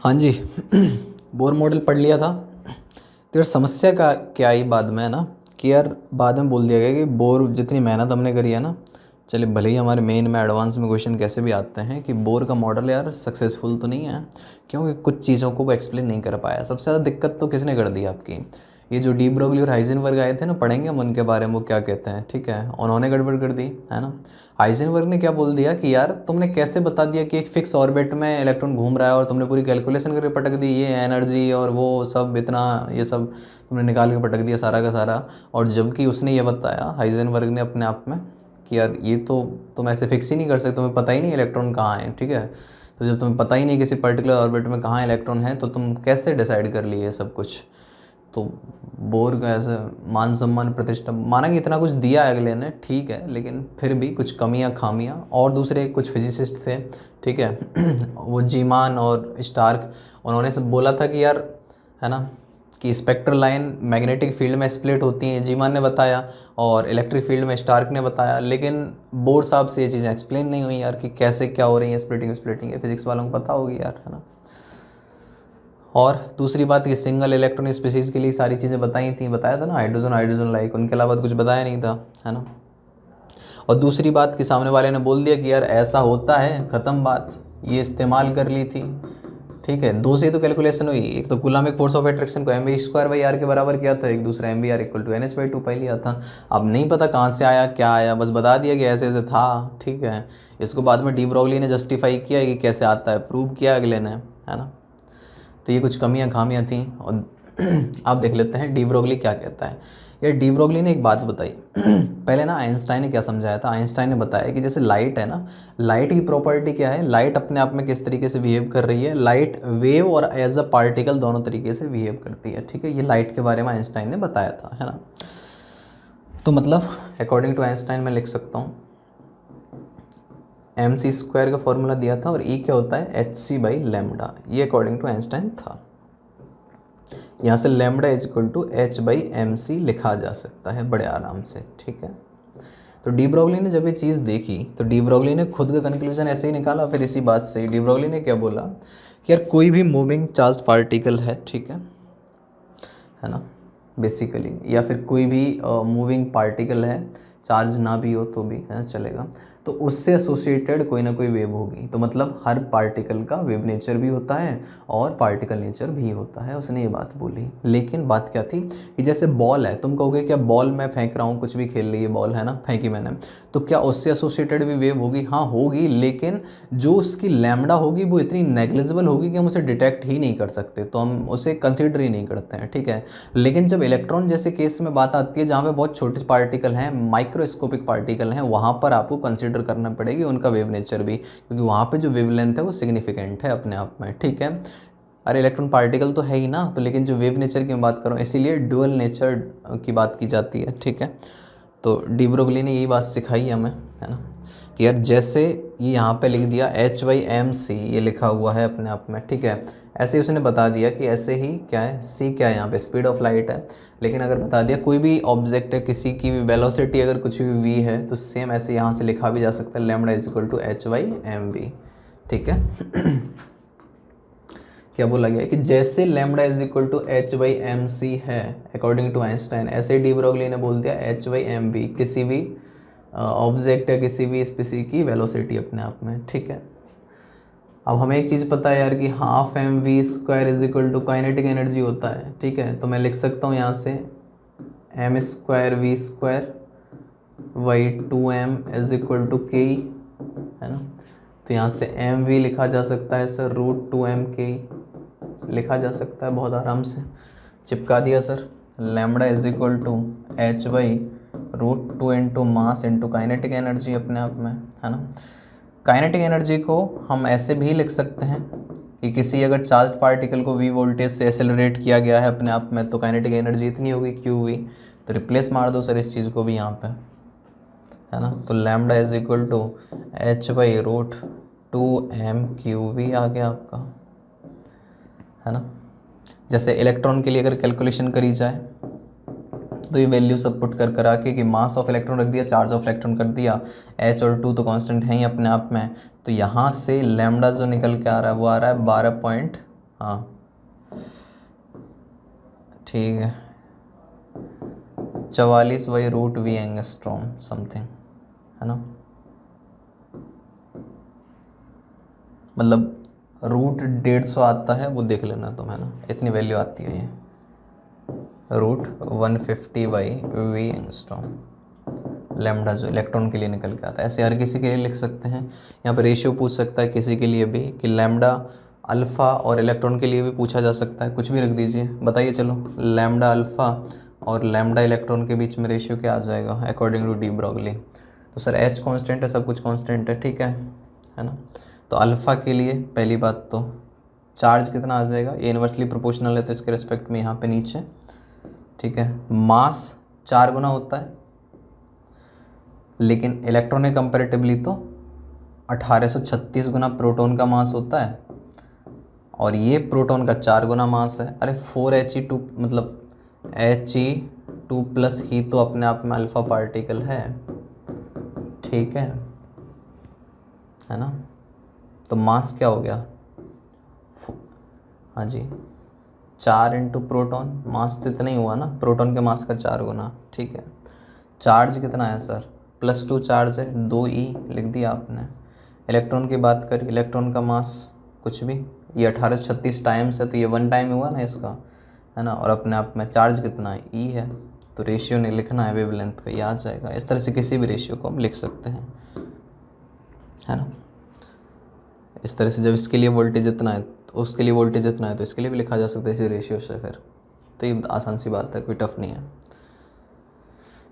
हाँ जी। Bohr model पढ़ लिया था। तो यार समस्या का क्या आई बाद में, है ना, कि यार बाद में बोल दिया गया कि बोर जितनी मेहनत हमने करी है ना, चलिए भले ही हमारे मेन में एडवांस में क्वेश्चन कैसे भी आते हैं, कि बोर का मॉडल यार सक्सेसफुल तो नहीं है, क्योंकि कुछ चीज़ों को वो एक्सप्लेन नहीं कर पाया। सबसे ज़्यादा दिक्कत तो किसने कर दी आपकी, ये जो डी ब्रोगली और हाइजेनबर्ग आए थे ना, पढ़ेंगे हम उनके बारे में वो क्या कहते हैं, ठीक है। उन्होंने गड़बड़ कर दी, है ना। हाइजेनबर्ग ने क्या बोल दिया कि यार तुमने कैसे बता दिया कि एक फिक्स ऑर्बिट में इलेक्ट्रॉन घूम रहा है, और तुमने पूरी कैलकुलेशन करके पटक दी, ये एनर्जी और वो सब इतना, ये सब तुमने निकाल के पटक दिया सारा का सारा। और जबकि उसने ये बताया हाइजेनबर्ग ने अपने आप में कि यार ये तो तुम ऐसे फिक्स ही नहीं कर सकते, तुम्हें पता ही नहीं इलेक्ट्रॉन कहाँ है, ठीक है। तो जब तुम्हें पता ही नहीं किसी पर्टिकुलर ऑर्बिट में कहाँ इलेक्ट्रॉन है, तो तुम कैसे डिसाइड कर लिए सब कुछ। तो बोर का ऐसे मान सम्मान प्रतिष्ठा माना कि इतना कुछ दिया अगले ने, ठीक है, लेकिन फिर भी कुछ कमियां खामियां, और दूसरे कुछ फिजिसिस्ट थे, ठीक है। वो जीमान और स्टार्क, उन्होंने सब बोला था कि यार, है ना, कि स्पेक्ट्रल लाइन मैग्नेटिक फील्ड में स्प्लिट होती हैं, जीमान ने बताया, और इलेक्ट्रिक फील्ड में स्टार्क ने बताया। लेकिन बोर साहब से ये चीज़ें एक्सप्लेन नहीं हुई यार, कि कैसे क्या हो रही है स्प्लिटिंग स्प्लिटिंग, ये फिजिक्स वालों को पता होगी यार, है ना। और दूसरी बात कि सिंगल इलेक्ट्रॉन स्पीसीज के लिए सारी चीज़ें बताई थी, बताया था ना, हाइड्रोजन हाइड्रोजन लाइक, उनके अलावा तो कुछ बताया नहीं था, है ना। और दूसरी बात कि सामने वाले ने बोल दिया कि यार ऐसा होता है, ख़त्म बात, ये इस्तेमाल कर ली थी, ठीक है। दो से ही तो कैलकुलेशन हुई, एक तो कूलम्बिक फोर्स ऑफ अट्रैक्शन को mv²/r के बराबर किया था, एक दूसरा mvr=nh/2 पाई लिया था। अब नहीं पता कहाँ से आया क्या आया, बस बता दिया कि ऐसे ऐसे था, ठीक है। इसको बाद में डी ब्रोगली ने जस्टिफाई किया कि कैसे आता है, प्रूव किया अगले ने, है ना। तो ये कुछ कमियां खामियां थी। और आप देख लेते हैं डी ब्रोगली क्या कहता है। यार डी ब्रोगली ने एक बात बताई। पहले ना आइंस्टाइन ने क्या समझाया था, आइंस्टाइन ने बताया कि जैसे लाइट है ना, लाइट की प्रॉपर्टी क्या है, लाइट अपने आप में किस तरीके से बिहेव कर रही है, लाइट वेव और एज अ पार्टिकल दोनों तरीके से बिहेव करती है, ठीक है। ये लाइट के बारे में आइंस्टाइन ने बताया था, है ना। तो मतलब अकॉर्डिंग टू आइंस्टाइन मैं लिख सकता हूँ, mc² का फॉर्मूला दिया था, और ई क्या होता है, hc/λ, ये अकॉर्डिंग टू आइंस्टाइन था। यहाँ से λ=h/mc लिखा जा सकता है बड़े आराम से, ठीक है। तो डी ब्रोगली ने जब ये चीज़ देखी, तो डी ब्रोगली ने खुद का कंक्लूजन ऐसे ही निकाला। फिर इसी बात से डी ब्रोगली ने क्या बोला कि यार कोई भी मूविंग चार्ज पार्टिकल है, ठीक है ना, बेसिकली, या फिर कोई भी मूविंग पार्टिकल है, चार्ज ना भी हो तो भी, है ना, चलेगा, तो उससे एसोसिएटेड कोई ना कोई वेव होगी। तो मतलब हर पार्टिकल का वेव नेचर भी होता है और पार्टिकल नेचर भी होता है, उसने ये बात बोली। लेकिन बात क्या थी कि जैसे बॉल है, तुम कहोगे क्या बॉल मैं फेंक रहा हूँ, कुछ भी खेल रही है बॉल, है ना, फेंकी मैंने, तो क्या उससे एसोसिएटेड भी वेव होगी? हाँ होगी, लेकिन जो उसकी लैम्डा होगी वो इतनी नेग्लिजिबल होगी कि हम उसे डिटेक्ट ही नहीं कर सकते, तो हम उसे कंसिडर ही नहीं करते हैं, ठीक है। लेकिन जब इलेक्ट्रॉन जैसे केस में बात आती है, जहाँ पे बहुत छोटे पार्टिकल हैं, माइक्रोस्कोपिक पार्टिकल हैं, वहाँ पर आपको कंसिडर करना पड़ेगी उनका वेव नेचर भी, क्योंकि वहाँ पे जो वेवलेंथ है वो सिग्निफिकेंट है अपने आप में, ठीक है। अरे इलेक्ट्रॉन पार्टिकल तो है ही ना, तो लेकिन जो वेव नेचर की मैं बात करूँ, इसीलिए ड्यूअल नेचर की बात की जाती है, ठीक है। तो डी ब्रोगली ने यही बात सिखाई हमें, है ना, कि यार जैसे ये यहाँ पे लिख दिया h/mc, ये लिखा हुआ है अपने आप में, ठीक है। ऐसे ही उसने बता दिया कि ऐसे ही क्या है, c क्या है, यहाँ पे स्पीड ऑफ लाइट है। लेकिन अगर बता दिया कोई भी ऑब्जेक्ट है, किसी की भी वेलोसिटी अगर कुछ भी v है, तो सेम ऐसे यहाँ से लिखा भी जा सकता है, λ=h/mv, ठीक है। क्या बोला गया है कि जैसे λ=h/mc है अकॉर्डिंग टू आइंस्टाइन, ऐसे डी ब्रोगली ने बोल दिया h/mv किसी भी ऑब्जेक्ट या किसी भी स्पीसी की वेलोसिटी अपने आप में, ठीक है। अब हमें एक चीज़ पता है यार कि ½ mv² काइनेटिक एनर्जी होता है, ठीक है। तो मैं लिख सकता हूँ यहाँ से m²v² वही 2m k, है ना। तो यहाँ से mv लिखा जा सकता है सर √2mk लिखा जा सकता है बहुत आराम से, चिपका दिया sir. λ=h/√2 into mass into kinetic energy अपने आप में, है ना। काइनेटिक एनर्जी को हम ऐसे भी लिख सकते हैं कि किसी अगर चार्ज पार्टिकल को v वोल्टेज से एक्सेलरेट किया गया है अपने आप में, तो काइनेटिक एनर्जी इतनी होगी qv। तो रिप्लेस मार दो सर इस चीज़ को भी यहाँ पे, है ना। तो λ=h/√2mqv आ गया आपका, है ना। जैसे इलेक्ट्रॉन के लिए अगर कैलकुलेशन करी जाए, तो ये वैल्यू सब पुट कर करा के कि मास ऑफ इलेक्ट्रॉन रख दिया, चार्ज ऑफ इलेक्ट्रॉन कर दिया, h और 2 तो कांस्टेंट है ही अपने आप में, तो यहाँ से लैम्डा जो निकल के आ रहा है वो आ रहा है 12 पॉइंट, हाँ ठीक है, 44/√V एंगस्ट्रॉम समथिंग, है ना। मतलब √150 आता है, वो देख लेना तुम, है ना, इतनी वैल्यू आती है ये, √150/V एंगस्ट्रॉम लैम्डा जो इलेक्ट्रॉन के लिए निकल के आता है। ऐसे हर किसी के लिए लिख सकते हैं। यहाँ पर रेशियो पूछ सकता है किसी के लिए भी कि लैम्डा अल्फ़ा, और इलेक्ट्रॉन के लिए भी पूछा जा सकता है, कुछ भी रख दीजिए। बताइए चलो, लैम्डा अल्फ़ा और लैम्डा इलेक्ट्रॉन के बीच में रेशियो क्या आ जाएगा अकॉर्डिंग टू डी ब्रॉगली। तो सर एच कांस्टेंट है, सब कुछ कांस्टेंट है, ठीक है ना। तो अल्फ़ा के लिए पहली बात तो चार्ज कितना आ जाएगा, ये इन्वर्सली प्रोपोर्शनल है तो इसके रिस्पेक्ट में यहाँ पे नीचे, ठीक है। मास 4 गुना होता है, लेकिन इलेक्ट्रॉन के कंपेरेटिवली तो 1836 गुना प्रोटॉन का मास होता है, और ये प्रोटॉन का 4 गुना मास है। अरे 4He2 मतलब He2+ ही तो अपने आप में अल्फ़ा पार्टिकल है, ठीक है ना। तो मास क्या हो गया, हाँ जी 4 इंटू प्रोटॉन, मास तो इतना ही हुआ ना, प्रोटॉन के मास का 4 गुना, ठीक है। चार्ज कितना है सर, +2 चार्ज है, 2E लिख दिया आपने। इलेक्ट्रॉन की बात करी, इलेक्ट्रॉन का मास कुछ भी, ये 1836 टाइम्स है तो ये 1 टाइम हुआ ना इसका, है ना। और अपने आप में चार्ज कितना है, E है, तो रेशियो नहीं लिखना है वेवलेंथ का, ये आ जाएगा। इस तरह से किसी भी रेशियो को हम लिख सकते हैं, है ना। इस तरह से जब इसके लिए वोल्टेज इतना है तो उसके लिए वोल्टेज इतना है, तो इसके लिए भी लिखा जा सकता है इसी रेशियो से फिर। तो ये आसान सी बात है, कोई टफ नहीं है।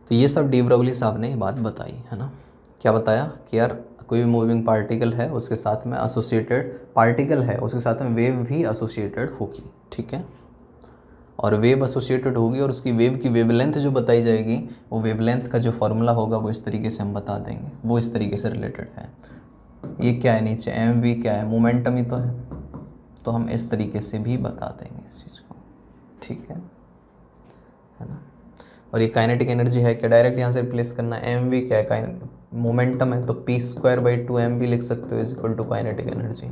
तो ये सब डी ब्रॉगली साहब ने ये बात बताई, है ना। क्या बताया कि यार कोई भी मूविंग पार्टिकल है उसके साथ में एसोसिएटेड पार्टिकल है, उसके साथ में वेव भी एसोसिएटेड होगी, ठीक है। और वेव एसोसिएटेड होगी और उसकी वेव की वेवलेंथ जो बताई जाएगी, वो वेवलेंथ का जो फॉर्मूला होगा वो इस तरीके से हम बता देंगे, वो इस तरीके से रिलेटेड है। ये क्या है नीचे, mv क्या है, मोमेंटम ही तो है, तो हम इस तरीके से भी बता देंगे इस चीज़ को, ठीक है ना। और ये काइनेटिक एनर्जी है क्या, डायरेक्ट यहाँ से रिप्लेस करना है। mv क्या है, मोमेंटम है, तो p²/2mv लिख सकते हो is equal to kinetic energy,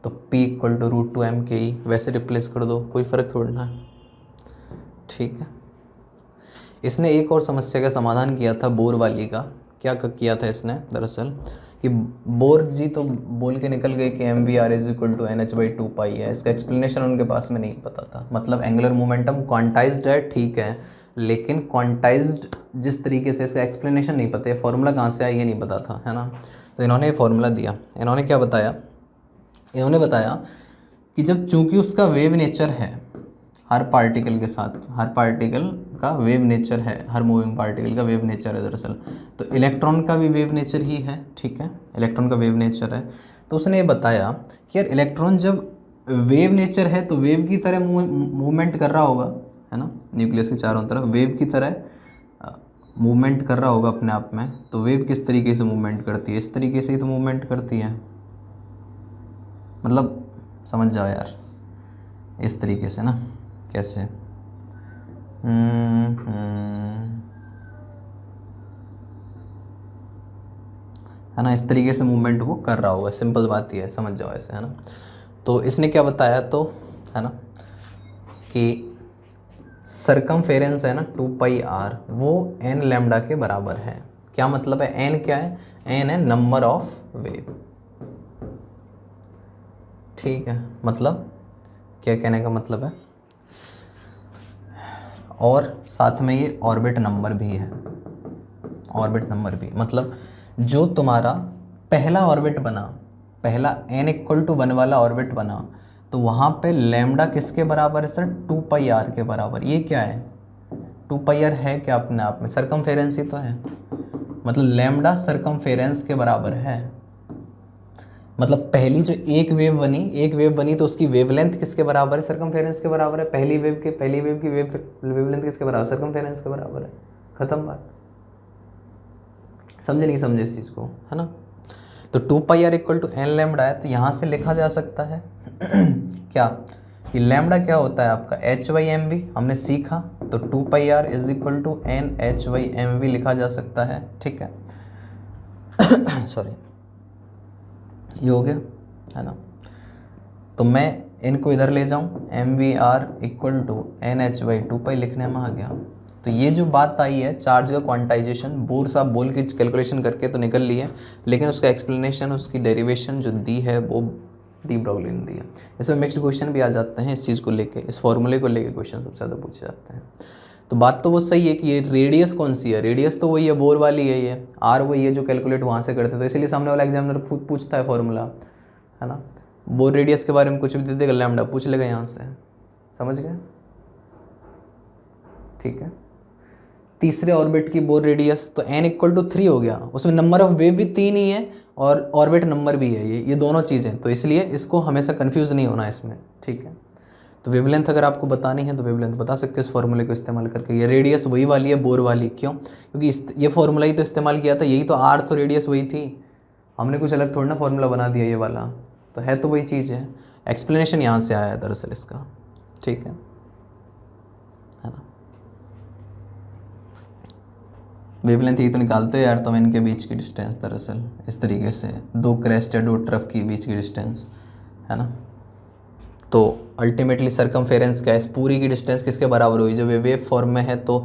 तो p = √2m/ke, वैसे रिप्लेस कर दो, कोई फ़र्क थोड़ा ना है, ठीक है। इसने एक और समस्या का समाधान किया था, बोर वाली का। क्या किया था इसने दरअसल, कि बोर जी तो बोल के निकल गए कि mvr = nh/2π है। इसका एक्सप्लेनेशन उनके पास में नहीं पता था। मतलब एंगुलर मोमेंटम क्वांटाइज्ड है, ठीक है, लेकिन क्वांटाइज्ड जिस तरीके से इसका एक्सप्लेनेशन नहीं पता, है फॉर्मूला कहाँ से आया ये नहीं पता था, है ना। तो इन्होंने ये फॉर्मूला दिया। इन्होंने क्या बताया, इन्होंने बताया कि जब चूँकि उसका वेव नेचर है, हर पार्टिकल के साथ, हर पार्टिकल का वेव नेचर है, हर मूविंग पार्टिकल का वेव नेचर है दरअसल, तो इलेक्ट्रॉन का भी वेव नेचर ही है, ठीक है, इलेक्ट्रॉन का वेव नेचर है। तो उसने ये बताया कि यार इलेक्ट्रॉन जब वेव नेचर है तो वेव की तरह मूवमेंट कर रहा होगा, है ना, न्यूक्लियस के चारों तरफ वेव की तरह मूवमेंट कर रहा होगा अपने आप में। तो वेव किस तरीके से मूवमेंट करती है, इस तरीके से ही तो मूवमेंट करती है, मतलब समझ जाओ यार, इस तरीके से ना, कैसे, है ना, इस तरीके से मूवमेंट वो कर रहा होगा, सिंपल बात ही है, समझ जाओ ऐसे, है ना। तो इसने क्या बताया, तो है ना कि सरकमफेरेंस है ना 2πr, वो n लैम्डा के बराबर है। क्या मतलब है, n क्या है, n है नंबर ऑफ वेव, ठीक है। मतलब क्या कहने का मतलब है, और साथ में ये ऑर्बिट नंबर भी है, ऑर्बिट नंबर भी, मतलब जो तुम्हारा पहला ऑर्बिट बना, पहला n = 1 वाला ऑर्बिट बना, तो वहाँ पे लैम्डा किसके बराबर है सर, 2πr के बराबर। ये क्या है, 2πr है क्या अपने आप में, सरकमफेरेंस ही तो है, मतलब लैम्डा सरकमफेरेंस के बराबर है। मतलब पहली जो एक वेव बनी तो उसकी वेवलेंथ किसके बराबर है, सरकमफेरेंस के बराबर है। पहली वेव की वेवलेंथ किसके बराबर, सरकमफेरेंस के बराबर है, खत्म बात। समझे नहीं समझे इस चीज़ को, है ना। तो 2πr = n लैम्डा है, तो यहाँ से लिखा जा सकता है क्या, कि लैम्डा क्या होता है आपका h/mv, हमने सीखा, तो 2πr = n/mv लिखा जा सकता है, ठीक है सॉरी, ये हो गया, है ना। तो मैं इनको इधर ले जाऊँ, m v r equal to N H by two pi लिखने में आ गया। तो ये जो बात आई है चार्ज का क्वांटाइजेशन, बोर साहब बोल के कैलकुलेशन करके तो निकल ली है, लेकिन उसका एक्सप्लेनेशन, उसकी डेरिवेशन जो दी है वो डी ब्रॉगली ने दी है। इसमें मिक्स्ड क्वेश्चन भी आ जाते हैं इस चीज़ को लेके, इस फॉर्मूले को लेके क्वेश्चन सबसे ज़्यादा पूछे जाते हैं। तो बात तो वो सही है कि ये रेडियस कौन सी है, रेडियस तो वही है, बोर वाली है, ये आर वही है जो कैलकुलेट वहाँ से करते, तो इसलिए सामने वाला एग्जामिनर पूछता है फॉर्मूला, है ना। बोर रेडियस के बारे में कुछ भी दे देगा, लैम्डा पूछ लेगा यहाँ से, समझ गए, ठीक है। तीसरे ऑर्बिट की बोर रेडियस तो n इक्वल टू 3 हो गया, उसमें नंबर ऑफ वेव भी 3 ही है और ऑर्बिट नंबर भी है, ये दोनों चीज़ें, तो इसलिए इसको हमेशा कंफ्यूज नहीं होना इसमें, ठीक है। तो वेवलेंथ अगर आपको बतानी है तो वेवलेंथ बता सकते हैं इस फॉर्मूले को इस्तेमाल करके। ये रेडियस वही वाली है, बोर वाली, क्यों? क्योंकि ये फॉर्मूला ही तो इस्तेमाल किया था, यही तो आर, तो रेडियस वही थी, हमने कुछ अलग थोड़ा ना फॉर्मूला बना दिया ये वाला, तो है तो वही चीज़ है। एक्सप्लेनेशन यहाँ से आया है दरअसल इसका, ठीक है ना। वेवलेंथ ये तो निकालते हैं यार तुम, इनके बीच की डिस्टेंस दरअसल इस तरीके से, दो क्रेस्ट या दो ट्रफ की बीच की डिस्टेंस, है ना। तो अल्टीमेटली सरकमफेरेंस क्या है, इस पूरी की डिस्टेंस किसके बराबर हुई, जब ये वेव फॉर्म में है तो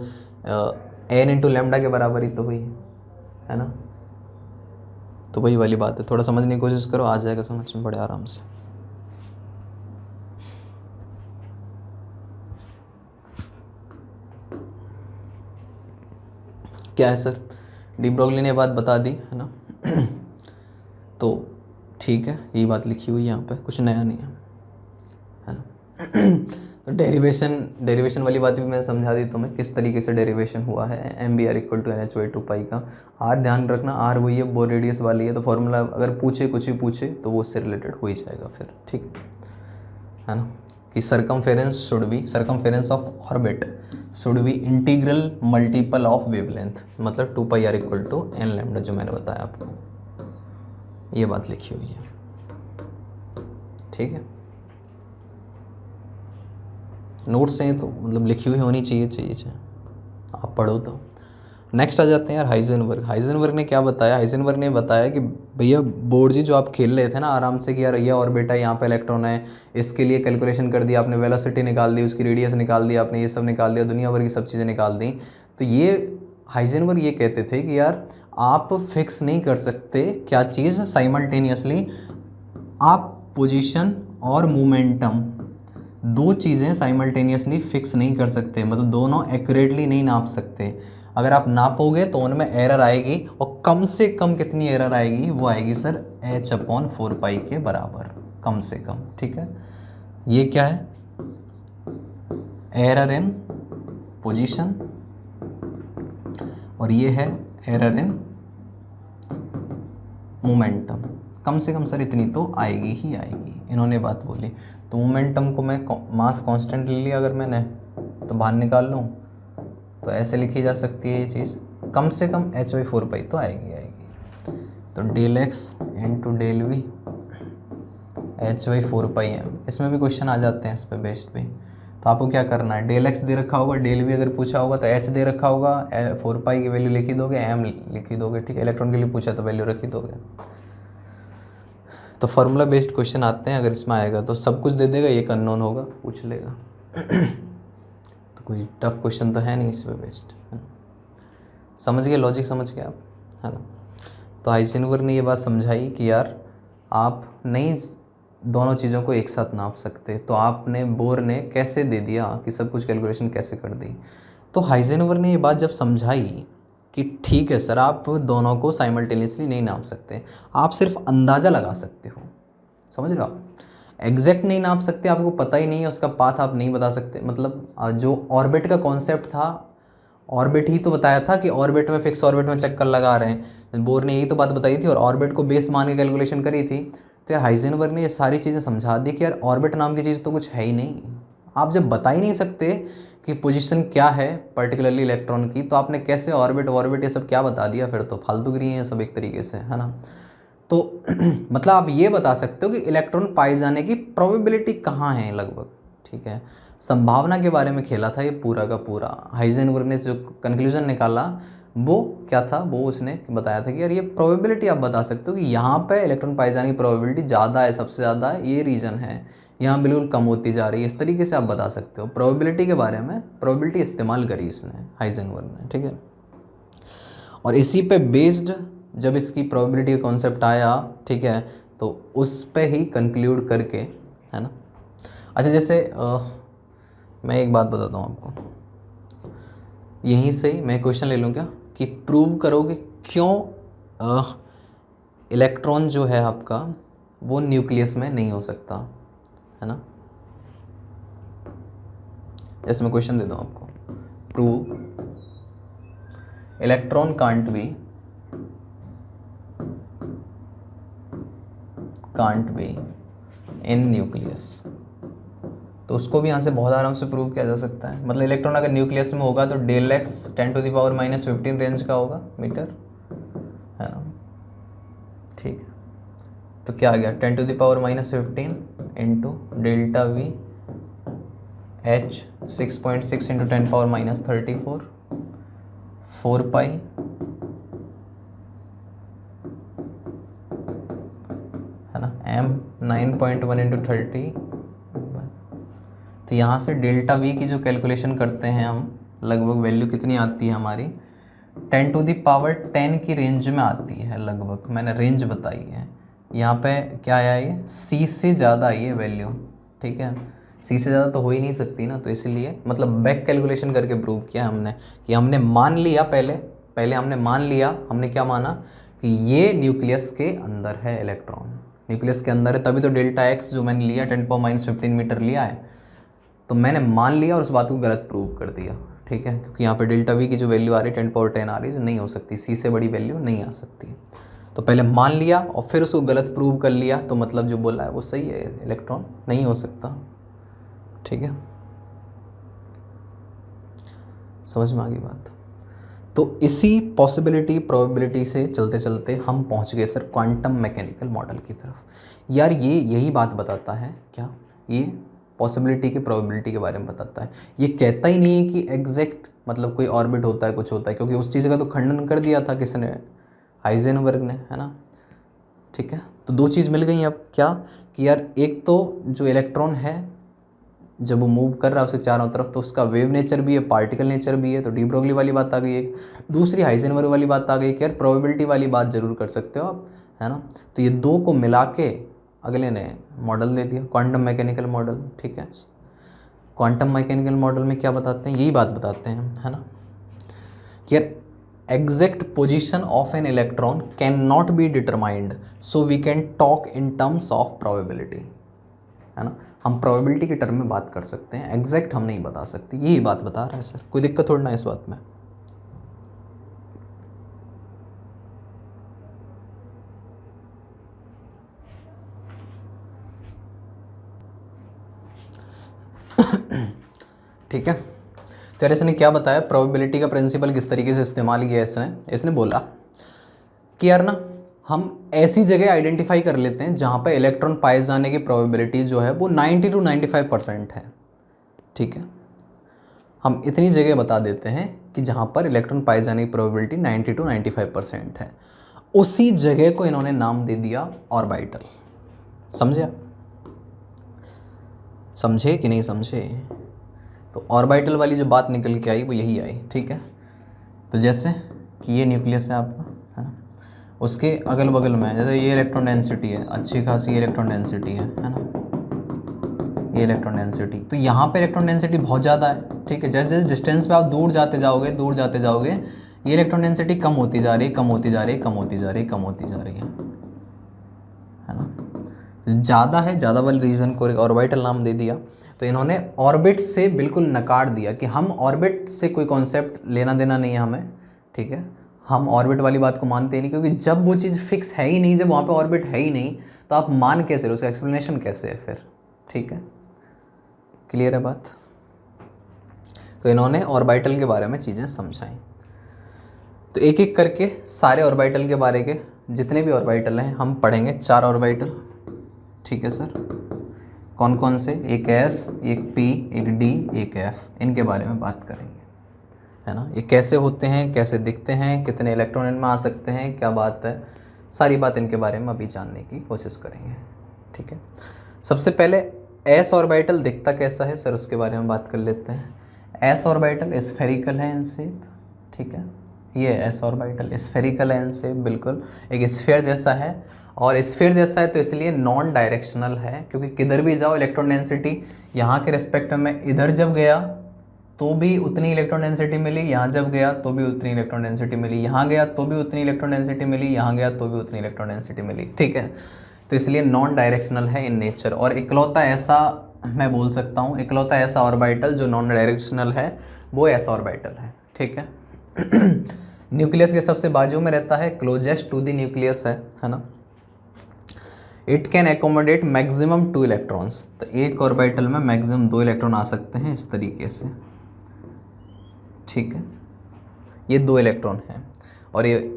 एन इंटू लैम्डा के बराबर ही तो हुई, है ना। तो वही वाली बात है, थोड़ा समझने की कोशिश करो, आ जाएगा समझ में बड़े आराम से। क्या है सर, डी ब्रॉगली ने बात बता दी, है ना। तो ठीक है, यही बात लिखी हुई है यहाँ पे, कुछ नया नहीं है ना। तो डेरिवेशन वाली बात भी मैंने समझा दी तुम्हें, किस तरीके से डेरिवेशन हुआ है, m B are equal to N H by two pi का। आर ध्यान रखना, आर वही है, बोर रेडियस वाली है, तो फॉर्मूला अगर पूछे कुछ भी पूछे तो वो उससे रिलेटेड हो ही जाएगा फिर, ठीक है ना। कि circumference of orbit should be integral multiple of wavelength, मतलब 2 pi r equal to n lambda, जो मैंने बताया आपको, ये बात लिखी हुई है, ठीक है। नोट्स हैं तो मतलब लिखी हुई होनी चाहिए, आप पढ़ो तो। नेक्स्ट आ जाते हैं यार हाइजेनबर्ग ने क्या बताया, हाइजेनबर्ग ने बताया कि भैया बोर्ड जी जो आप खेल रहे थे ना आराम से कि यार ये ऑर्बिट है, यहाँ पे इलेक्ट्रॉन है, इसके लिए कैलकुलेशन कर दिया आपने, वेलोसिटी निकाल दी, उसकी रेडियस निकाल दी आपने, ये सब निकाल दिया, दुनिया भर की सब चीज़ें निकाल दी। तो ये हाइजेनबर्ग ये कहते थे कि यार आप फिक्स नहीं कर सकते क्या चीज़ साइमल्टेनियसली, आप पोजीशन और मोमेंटम दो चीज़ें साइमल्टेनियसली फिक्स नहीं कर सकते, मतलब दोनों एक्यूरेटली नहीं नाप सकते। अगर आप नापोगे तो उनमें एरर आएगी, और कम से कम कितनी एरर आएगी, वो आएगी सर h/4 पाई के बराबर, कम से कम, ठीक है। ये क्या है, एरर इन पोजीशन, और ये है एरर इन मोमेंटम, कम से कम सर इतनी तो आएगी ही आएगी, इन्होंने बात बोली। तो मोमेंटम को मैं मास कांस्टेंट ले लिया अगर मैंने, तो बाहर निकाल लूँ तो ऐसे लिखी जा सकती है ये चीज़, कम से कम h/4 पाई तो आएगी। तो del x into del v h/4 pi है, इसमें भी क्वेश्चन आ जाते हैं इस पर बेस्ड भी। तो आपको क्या करना है, डेल एक्स दे रखा होगा, डेल वी अगर पूछा होगा तो h दे रखा होगा, 4 पाई की वैल्यू लिखी दोगे, m लिखी दोगे, ठीक है। इलेक्ट्रॉन के लिए पूछा तो वैल्यू रखी दोगे। तो फार्मूला बेस्ड क्वेश्चन आते हैं, अगर इसमें आएगा तो सब कुछ दे देगा, एक अननोन होगा, पूछ लेगा। तो कोई टफ क्वेश्चन तो है नहीं इस पे बेस्ड, है ना। समझ गए, लॉजिक समझ गए आप, है ना। तो हाइजेनबर्ग ने ये बात समझाई कि यार आप नहीं दोनों चीज़ों को एक साथ नाप सकते, तो आपने बोर ने कैसे दे दिया कि सब कुछ कैलकुलेशन कैसे कर दी। तो हाइजेनबर्ग ने ये बात जब समझाई कि ठीक है सर आप दोनों को साइमल्टेनियसली नहीं नाप सकते, आप सिर्फ अंदाज़ा लगा सकते हो, समझ रहे हो आप, एग्जैक्ट नहीं नाप सकते, आपको पता ही नहीं है उसका पाथ, आप नहीं बता सकते। मतलब जो ऑर्बिट का कॉन्सेप्ट था, ऑर्बिट ही तो बताया था कि ऑर्बिट में फिक्स ऑर्बिट में चक्कर लगा रहे हैं, बोर ने यही तो बात बताई थी और ऑर्बिट को बेस मान के कैलकुलेशन करी थी। तो यार हाइजेनबर्ग ने ये सारी चीज़ें समझा दी कि यार ऑर्बिट नाम की चीज़ तो कुछ है ही नहीं, आप जब बता ही नहीं सकते कि पोजीशन क्या है पर्टिकुलरली इलेक्ट्रॉन की, तो आपने कैसे ऑर्बिट ये सब क्या बता दिया, फिर तो फालतूगिरी है सब एक तरीके से, है ना। तो मतलब आप ये बता सकते हो कि इलेक्ट्रॉन पाए जाने की प्रोबेबिलिटी कहाँ है लगभग, ठीक है। संभावना के बारे में खेला था ये पूरा का पूरा। हाइजेनबर्ग ने जो कंक्लूजन निकाला वो क्या था, वो उसने बताया था कि यार ये प्रोबेबिलिटी आप बता सकते हो कि यहाँ पे इलेक्ट्रॉन पाए जाने की प्रोबेबिलिटी ज़्यादा है, सबसे ज़्यादा है, ये रीज़न है, यहाँ बिल्कुल कम होती जा रही है। इस तरीके से आप बता सकते हो प्रोबेबिलिटी के बारे में। प्रोबेबिलिटी इस्तेमाल करी इसने, हाइजेनबर्ग ने, ठीक है। और इसी पे बेस्ड जब इसकी प्रोबेबिलिटी का कॉन्सेप्ट आया, ठीक है, तो उस पे ही कंक्लूड करके, है ना। अच्छा, जैसे मैं एक बात बताता हूँ आपको, यहीं से ही मैं क्वेश्चन ले लूँ क्या, कि प्रूव करो कि क्यों इलेक्ट्रॉन जो है आपका वो न्यूक्लियस में नहीं हो सकता, है ना। जैसे मैं क्वेश्चन देता हूँ आपको, prove electron can't be in nucleus. तो उसको भी यहाँ से बहुत आराम से प्रूव किया जा सकता है। मतलब इलेक्ट्रॉन अगर न्यूक्लियस में होगा तो डेल एक्स 10⁻⁻15 रेंज का होगा मीटर, है ना, ठीक है। तो क्या आ गया, 10⁻⁻15 into delta V H 6.6 into 10⁻⁻34 4 पाई, है ना, m 9.1 इंटू 30। तो यहाँ से डेल्टा वी की जो कैलकुलेशन करते हैं हम, लगभग वैल्यू कितनी आती है हमारी, 10⁻10 की रेंज में आती है लगभग। मैंने रेंज बताई है। यहाँ पे क्या आया, ये c से ज़्यादा आई है वैल्यू, ठीक है। c से ज़्यादा तो हो ही नहीं सकती ना, तो इसलिए मतलब बैक कैलकुलेशन करके प्रूव किया हमने कि हमने मान लिया, पहले हमने मान लिया, हमने क्या माना कि ये न्यूक्लियस के अंदर है, इलेक्ट्रॉन न्यूक्लियस के अंदर है, तभी तो डेल्टा एक्स जो मैंने लिया 10⁻⁻15 मीटर लिया है, तो मैंने मान लिया और उस बात को गलत प्रूव कर दिया, ठीक है। क्योंकि यहाँ पे डेल्टा वी की जो वैल्यू आ रही है 10⁻10 आ रही है, जो नहीं हो सकती, सी से बड़ी वैल्यू नहीं आ सकती। तो पहले मान लिया और फिर उसको गलत प्रूव कर लिया, तो मतलब जो बोला है वो सही है, इलेक्ट्रॉन नहीं हो सकता, ठीक है। समझ में आ गई बात। तो इसी पॉसिबिलिटी प्रोबेबिलिटी से चलते चलते हम पहुँच गए सर क्वांटम मैकेनिकल मॉडल की तरफ। यार ये यही बात बताता है क्या, ये पॉसिबिलिटी की प्रोबेबिलिटी के बारे में बताता है। ये कहता ही नहीं है कि एग्जैक्ट मतलब कोई ऑर्बिट होता है, कुछ होता है, क्योंकि उस चीज़ का तो खंडन कर दिया था किसने, हाइजेनबर्ग ने, है ना, ठीक है। तो दो चीज़ मिल गई अब, क्या कि यार एक तो जो इलेक्ट्रॉन है जब वो मूव कर रहा है उसके चारों तरफ, तो उसका वेव नेचर भी है, पार्टिकल नेचर भी है, तो डी ब्रोगली वाली बात आ गई एक। दूसरी हाइजेनबर्ग वाली बात आ गई कि यार प्रोबेबिलिटी वाली बात ज़रूर कर सकते हो आप, है ना। तो ये दो को मिला के अगले ने मॉडल दे दिया, क्वांटम मैकेनिकल मॉडल, ठीक है। क्वांटम मैकेनिकल मॉडल में क्या बताते हैं, यही बात बताते हैं, है ना, कि यार exact position of an electron can not be determined, so we can talk in terms of probability, है ना। हम प्रोबेबिलिटी के टर्म में बात कर सकते हैं, एग्जैक्ट हम नहीं बता सकते, यही बात बता रहा है सर। कोई दिक्कत थोड़ी ना इस बात में। ठीक है। तो यार इसने क्या बताया, प्रोबेबिलिटी का प्रिंसिपल किस तरीके से इस्तेमाल किया इसने बोला कि यार ना हम ऐसी जगह आइडेंटिफाई कर लेते हैं जहाँ पे इलेक्ट्रॉन पाए जाने की प्रोबेबिलिटी जो है वो 90 to 95% है, ठीक है। हम इतनी जगह बता देते हैं कि जहाँ पर इलेक्ट्रॉन पाए जाने की प्रोबेबिलिटी 90 to 95% है। उसी जगह को इन्होंने नाम दे दिया ऑर्बिटल। समझे आप, समझे कि नहीं समझे। तो ऑर्बिटल वाली जो बात निकल के आई वो यही आई, ठीक है। तो जैसे कि ये न्यूक्लियस है आपका, है ना, उसके अगल बगल में जैसे ये इलेक्ट्रॉन डेंसिटी है, अच्छी खासी इलेक्ट्रॉन डेंसिटी है ना, ये इलेक्ट्रॉन डेंसिटी। तो यहाँ पे इलेक्ट्रॉन डेंसिटी बहुत ज़्यादा है, ठीक है। जैसे जैसे डिस्टेंस पे आप दूर जाते जाओगे ये इलेक्ट्रॉन डेंसिटी कम होती जा रही है ना। ज़्यादा है, ज़्यादा वाले रीज़न को ऑर्बिटल नाम दे दिया। तो इन्होंने ऑर्बिट से बिल्कुल नकार दिया कि हम ऑर्बिट से कोई कॉन्सेप्ट लेना देना नहीं है हमें, ठीक है। हम ऑर्बिट वाली बात को मानते ही नहीं, क्योंकि जब वो चीज़ फिक्स है ही नहीं, जब वहाँ पे ऑर्बिट है ही नहीं, तो आप मान कैसे रहे, उसका एक्सप्लेनेशन कैसे है फिर, ठीक है। क्लियर है बात। तो इन्होंने ऑर्बिटल के बारे में चीज़ें समझाई। तो एक एक करके सारे ऑर्बिटल के बारे के जितने भी ऑर्बिटल हैं हम पढ़ेंगे। 4 ऑर्बिटल, ठीक है सर। कौन कौन से, एक S, एक P, एक D, एक F, इनके बारे में बात करेंगे, है ना। ये कैसे होते हैं, कैसे दिखते हैं, कितने इलेक्ट्रॉन इनमें आ सकते हैं, क्या बात है, सारी बात इनके बारे में अभी जानने की कोशिश करेंगे, ठीक है। सबसे पहले एस ऑर्बिटल दिखता कैसा है सर, उसके बारे में बात कर लेते हैं। एस ऑर्बिटल स्फेरिकल है इन शेप, ठीक है। ये एस ऑर्बिटल स्फेरिकल है इन शेप, बिल्कुल एक स्फीयर जैसा है। और स्फीयर जैसा है तो इसलिए नॉन डायरेक्शनल है, क्योंकि किधर भी जाओ इलेक्ट्रॉन डेंसिटी यहाँ के रिस्पेक्ट में, इधर जब गया तो भी उतनी इलेक्ट्रॉन डेंसिटी मिली, यहाँ जब गया तो भी उतनी इलेक्ट्रॉन डेंसिटी मिली, यहाँ गया तो भी उतनी इलेक्ट्रॉन डेंसिटी मिली, यहाँ गया तो भी उतनी इलेक्ट्रॉन डेंसिटी मिली, ठीक है। तो इसलिए नॉन डायरेक्शनल है इन नेचर। और इकलौता ऐसा मैं बोल सकता हूँ, इकलौता ऐसा ऑर्बिटल जो नॉन डायरेक्शनल है वो एस ऑर्बिटल है, ठीक है। न्यूक्लियस के सबसे बाजू में रहता है, क्लोजेस्ट टू द न्यूक्लियस है ना। It can accommodate maximum 2 electrons, तो एक ऑर्बिटल में मैक्सिमम 2 इलेक्ट्रॉन आ सकते हैं इस तरीके से, ठीक है। ये 2 इलेक्ट्रॉन है। और ये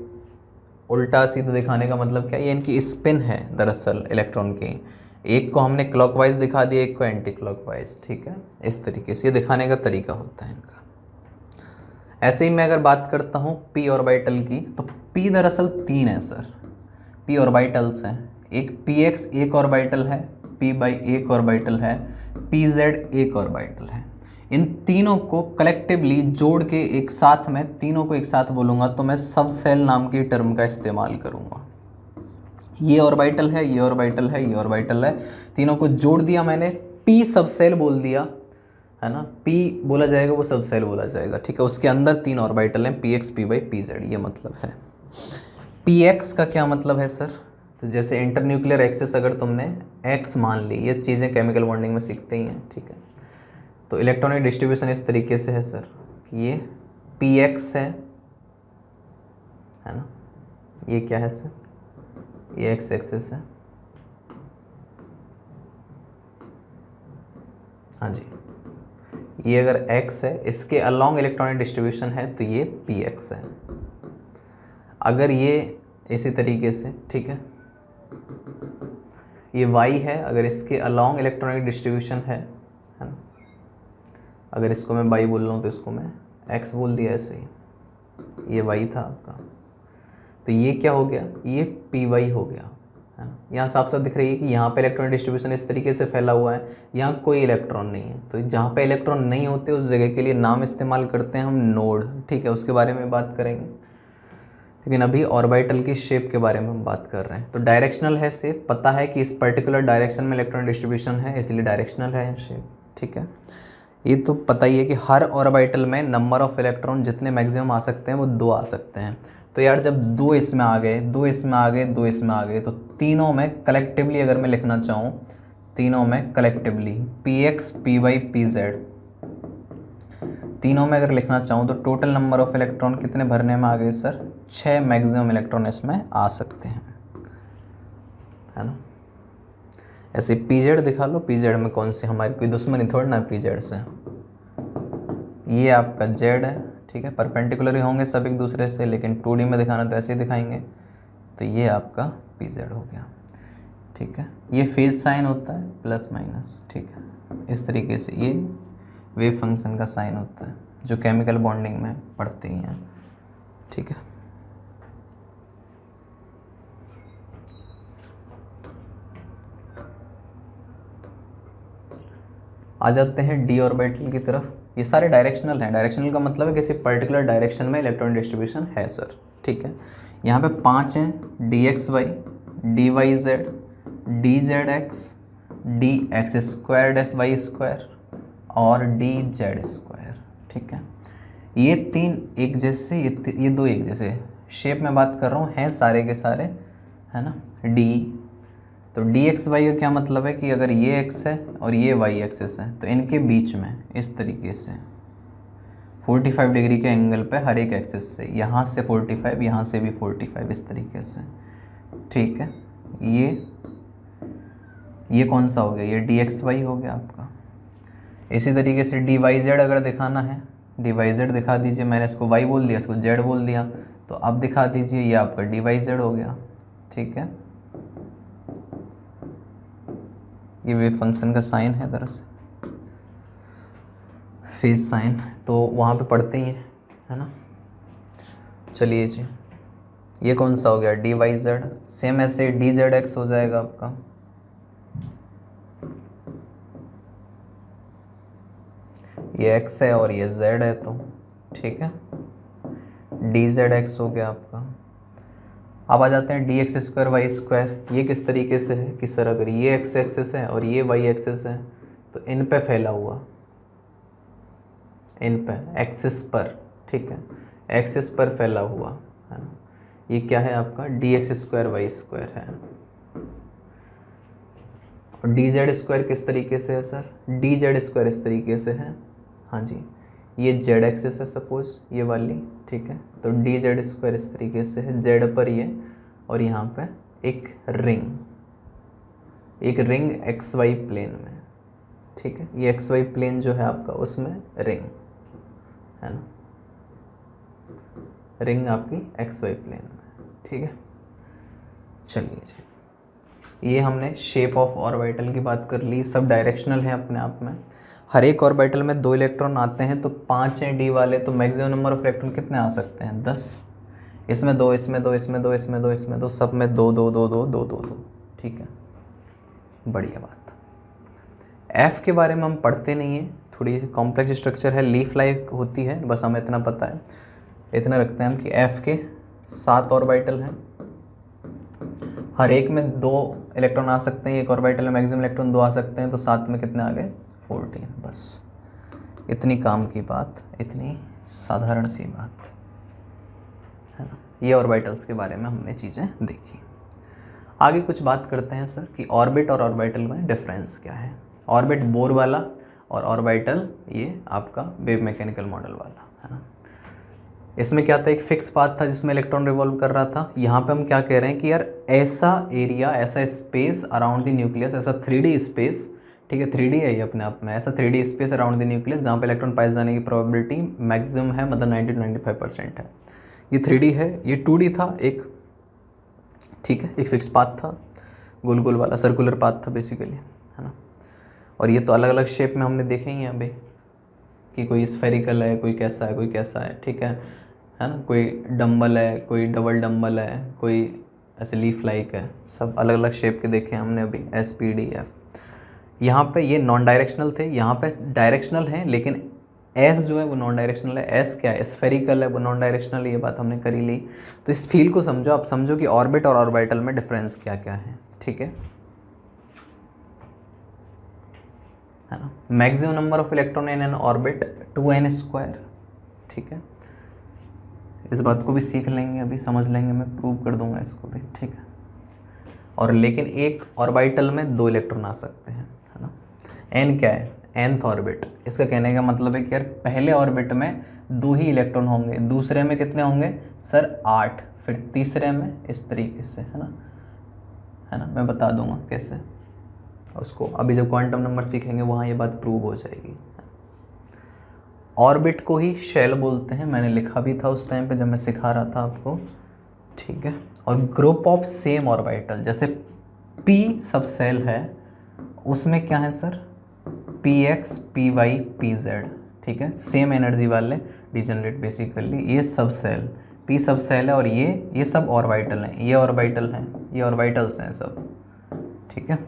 उल्टा सीधा दिखाने का मतलब क्या है, ये इनकी स्पिन है दरअसल इलेक्ट्रॉन की। एक को हमने क्लॉकवाइज दिखा दिया, एक को एंटी क्लॉकवाइज, ठीक है। इस तरीके से ये दिखाने का तरीका होता है इनका। ऐसे ही मैं अगर बात करता हूँ पी ऑर्बिटल की, तो पी दरअसल 3 है सर, पी ऑर्बिटल्स हैं। एक पी एक्स एक ऑर्बिटल है, पी बाई एक ऑर्बिटल है, पी जेड एक ऑर्बिटल है। इन तीनों को कलेक्टिवली जोड़ के एक साथ में, तीनों को एक साथ बोलूँगा तो मैं सब सेल नाम की टर्म का इस्तेमाल करूँगा। ये ऑर्बिटल है, ये ऑर्बिटल है, ये ऑर्बिटल है, तीनों को जोड़ दिया मैंने, पी सब सेल बोल दिया, है ना। पी बोला जाएगा वो सब सेल बोला जाएगा, ठीक है। उसके अंदर 3 ऑर्बिटल हैं, P X P by P Z, ये मतलब है। पी एक्स का क्या मतलब है सर, तो जैसे इंटरन्यूक्लियर एक्सेस अगर तुमने एक्स मान ली, ये चीज़ें केमिकल बॉन्डिंग में सीखते ही हैं, ठीक है। तो इलेक्ट्रॉनिक डिस्ट्रीब्यूशन इस तरीके से है सर, ये पी एक्स है ना, ये क्या है सर, ये एक्स एक्सेस है, हाँ जी। ये अगर x है, इसके अलॉन्ग इलेक्ट्रॉनिक डिस्ट्रीब्यूशन है तो ये px है। अगर ये इसी तरीके से, ठीक है, ये y है, अगर इसके अलॉन्ग इलेक्ट्रॉनिक डिस्ट्रीब्यूशन है ना। अगर इसको मैं y बोल रहा हूँ तो इसको मैं x बोल दिया ऐसे ही, ये y था आपका, तो ये क्या हो गया, ये py हो गया, है ना। यहाँ साफ साफ दिख रही है कि यहाँ पे इलेक्ट्रॉन डिस्ट्रीब्यूशन इस तरीके से फैला हुआ है, यहाँ कोई इलेक्ट्रॉन नहीं है। तो जहाँ पे इलेक्ट्रॉन नहीं होते उस जगह के लिए नाम इस्तेमाल करते हैं हम नोड, ठीक है, उसके बारे में बात करेंगे। लेकिन अभी ऑर्बिटल की शेप के बारे में हम बात कर रहे हैं। तो डायरेक्शनल है शेप, पता है कि इस पर्टिकुलर डायरेक्शन में इलेक्ट्रॉन डिस्ट्रीब्यूशन है, इसलिए डायरेक्शनल है शेप, ठीक है। ये तो पता ही है कि हर ऑर्बिटल में नंबर ऑफ इलेक्ट्रॉन जितने मैक्सिमम आ सकते हैं वो 2 आ सकते हैं। तो यार जब 2 इसमें आ गए, 2 इसमें आ गए, 2 इसमें आ गए, तो तीनों में कलेक्टिवली अगर मैं लिखना चाहूँ, तीनों में collectively P X P Y P Z, तीनों में अगर लिखना चाहूँ तो टोटल नंबर ऑफ इलेक्ट्रॉन कितने भरने में आ गए सर, 6 मैक्सिमम इलेक्ट्रॉन इसमें आ सकते हैं, है ना। ऐसे पी जेड दिखा लो, पी जेड में कौन सी हमारी कोई दुश्मनी थोड़ी ना पी जेड से, ये आपका जेड है, ठीक है। परपेंडिकुलर ही होंगे सब एक दूसरे से, लेकिन 2D में दिखाना तो ऐसे ही दिखाएंगे। तो ये आपका पी जेड हो गया, ठीक है। ये फेज साइन होता है प्लस माइनस, ठीक है। इस तरीके से ये वेव फंक्शन का साइन होता है जो केमिकल बॉन्डिंग में पढ़ते ही हैं, ठीक है। आ जाते हैं डी ऑर्बिटल की तरफ। ये सारे डायरेक्शनल हैं। डायरेक्शनल का मतलब है किसी पर्टिकुलर डायरेक्शन में इलेक्ट्रॉन डिस्ट्रीब्यूशन है सर, ठीक है। यहाँ पे 5 हैं, D X Y, D Y Z, D Z X, D X square S Y square और डी जेड स्क्वायर, ठीक है। ये 3 एक जैसे, ये 2 एक जैसे। शेप में बात कर रहा हूँ, हैं सारे के सारे, है ना, डी। तो डी एक्स वाई का क्या मतलब है कि अगर ये एक्स है और ये वाई एक्सिस है तो इनके बीच में इस तरीके से 45 डिग्री के एंगल पे हर एक एक्सिस से, यहाँ से 45, यहाँ से भी 45, इस तरीके से, ठीक है। ये कौन सा हो गया, ये डी एक्स वाई हो गया आपका। इसी तरीके से डी वाई जेड अगर दिखाना है, डी वाई जेड दिखा दीजिए। मैंने इसको वाई बोल दिया, इसको जेड बोल दिया, तो अब दिखा दीजिए, ये आपका डी वाई जेड हो गया, ठीक है। ये वेव फंक्शन का साइन है दरअसल, फेज साइन, तो वहाँ पे पढ़ते ही हैं, है ना। चलिए जी, ये कौन सा हो गया, डी वाई जेड। सेम ऐसे डी जेड एक्स हो जाएगा आपका, ये x है और ये z है, तो ठीक है, dz(x) हो गया आपका। अब आ जाते हैं dx² y²। ये किस तरीके से है कि सर अगर ये x एक्सिस है और ये y एक्सिस है तो इन पे फैला हुआ, इन पे एक्सिस पर, ठीक है, एक्सिस पर फैला हुआ है ना, ये क्या है आपका dx² y² है। और dz² किस तरीके से है सर, dz² इस तरीके से है, हाँ जी, ये z एक्सिस है सपोज ये वाली, ठीक है, तो dz² इस तरीके से है z पर ये, और यहाँ पे एक रिंग xy प्लेन में, ठीक है, ये xy प्लेन जो है आपका उसमें रिंग है ना, रिंग आपकी xy प्लेन में, ठीक है। चलिए जी, ये हमने शेप ऑफ ऑर्बिटल की बात कर ली, सब डायरेक्शनल है अपने आप में। हर एक ऑर्बिटल में 2 इलेक्ट्रॉन आते हैं, तो 5 हैं डी वाले, तो मैक्सिमम नंबर ऑफ इलेक्ट्रॉन कितने आ सकते हैं, 10। इसमें 2, इसमें 2, इसमें 2, इसमें 2, इसमें 2, सब में 2 2 2 2 2 2 2, ठीक है, बढ़िया बात। एफ के बारे में हम पढ़ते नहीं हैं, थोड़ी कॉम्प्लेक्स स्ट्रक्चर है, लीफ लाइक होती है, बस हमें इतना पता है, इतना रखते हैं हम कि एफ के 7 ऑर्बिटल हैं, हर एक में 2 इलेक्ट्रॉन आ सकते हैं, एक ऑर्बिटल में मैक्सिमम इलेक्ट्रॉन 2 आ सकते हैं, तो 7 में कितने आ गए, 14। बस इतनी काम की बात, इतनी साधारण सी बात है ना। ये ऑर्बिटल्स के बारे में हमने चीज़ें देखी। आगे कुछ बात करते हैं सर कि ऑर्बिट और ऑर्बिटल में डिफरेंस क्या है। ऑर्बिट बोर वाला और ऑर्बिटल ये आपका वेव मैकेनिकल मॉडल वाला है ना। इसमें क्या था, एक फिक्स पाथ था जिसमें इलेक्ट्रॉन रिवॉल्व कर रहा था। यहाँ पे हम क्या कह रहे हैं कि यार ऐसा एरिया, ऐसा स्पेस अराउंड द न्यूक्लियस, ऐसा 3D स्पेस, ठीक है, 3D है ये अपने आप में, ऐसा 3D space around the nucleus जहाँ पे इलेक्ट्रॉन पाए जाने की प्रोबेबिलिटी मैक्सिमम है, मतलब 90-95% है। ये 3D है, ये 2D था एक, ठीक है, एक फिक्स पाथ था, गोल गोल वाला सर्कुलर पाथ था बेसिकली, है ना। और ये तो अलग अलग शेप में हमने देखे ही हैं अभी कि कोई स्फेरिकल है, कोई कैसा है, कोई कैसा है, ठीक है ना, कोई डंबल है, कोई डबल डंबल है, कोई ऐसे लीफ लाइक है, सब अलग अलग शेप के देखे हमने अभी, SPDF। यहाँ पे ये नॉन डायरेक्शनल थे, यहाँ पे डायरेक्शनल हैं, लेकिन एस जो है वो नॉन डायरेक्शनल है। एस क्या है, स्फेरिकल है, वो नॉन डायरेक्शनल, ये बात हमने करी ली। तो इस फील को समझो, आप समझो कि ऑर्बिट और ऑर्बिटल में डिफरेंस क्या क्या है, ठीक है ना। Maximum number of electron in an orbit 2n², ठीक है, इस बात को भी सीख लेंगे, अभी समझ लेंगे, मैं प्रूव कर दूंगा इसको भी, ठीक है। और लेकिन एक ऑर्बिटल में 2 इलेक्ट्रॉन आ सकते हैं, है ना। n क्या है, nth ऑर्बिट, इसका कहने का मतलब है कि यार पहले ऑर्बिट में 2 ही इलेक्ट्रॉन होंगे, दूसरे में कितने होंगे सर 8, फिर तीसरे में इस तरीके से, है ना, मैं बता दूंगा कैसे उसको, अभी जब क्वांटम नंबर सीखेंगे वहाँ ये बात प्रूव हो जाएगी। ऑर्बिट को ही शेल बोलते हैं, मैंने लिखा भी था उस टाइम पे जब मैं सिखा रहा था आपको, ठीक है। और ग्रुप ऑफ सेम ऑर्बिटल, जैसे p सब सेल है, उसमें क्या है सर, px py pz, ठीक है, सेम एनर्जी वाले डिजनरेट बेसिकली, ये सब सेल, p सब सेल है, और ये सब ऑर्बिटल हैं, ये ऑर्बिटल हैं, ये ऑर्बिटल्स हैं सब, ठीक है।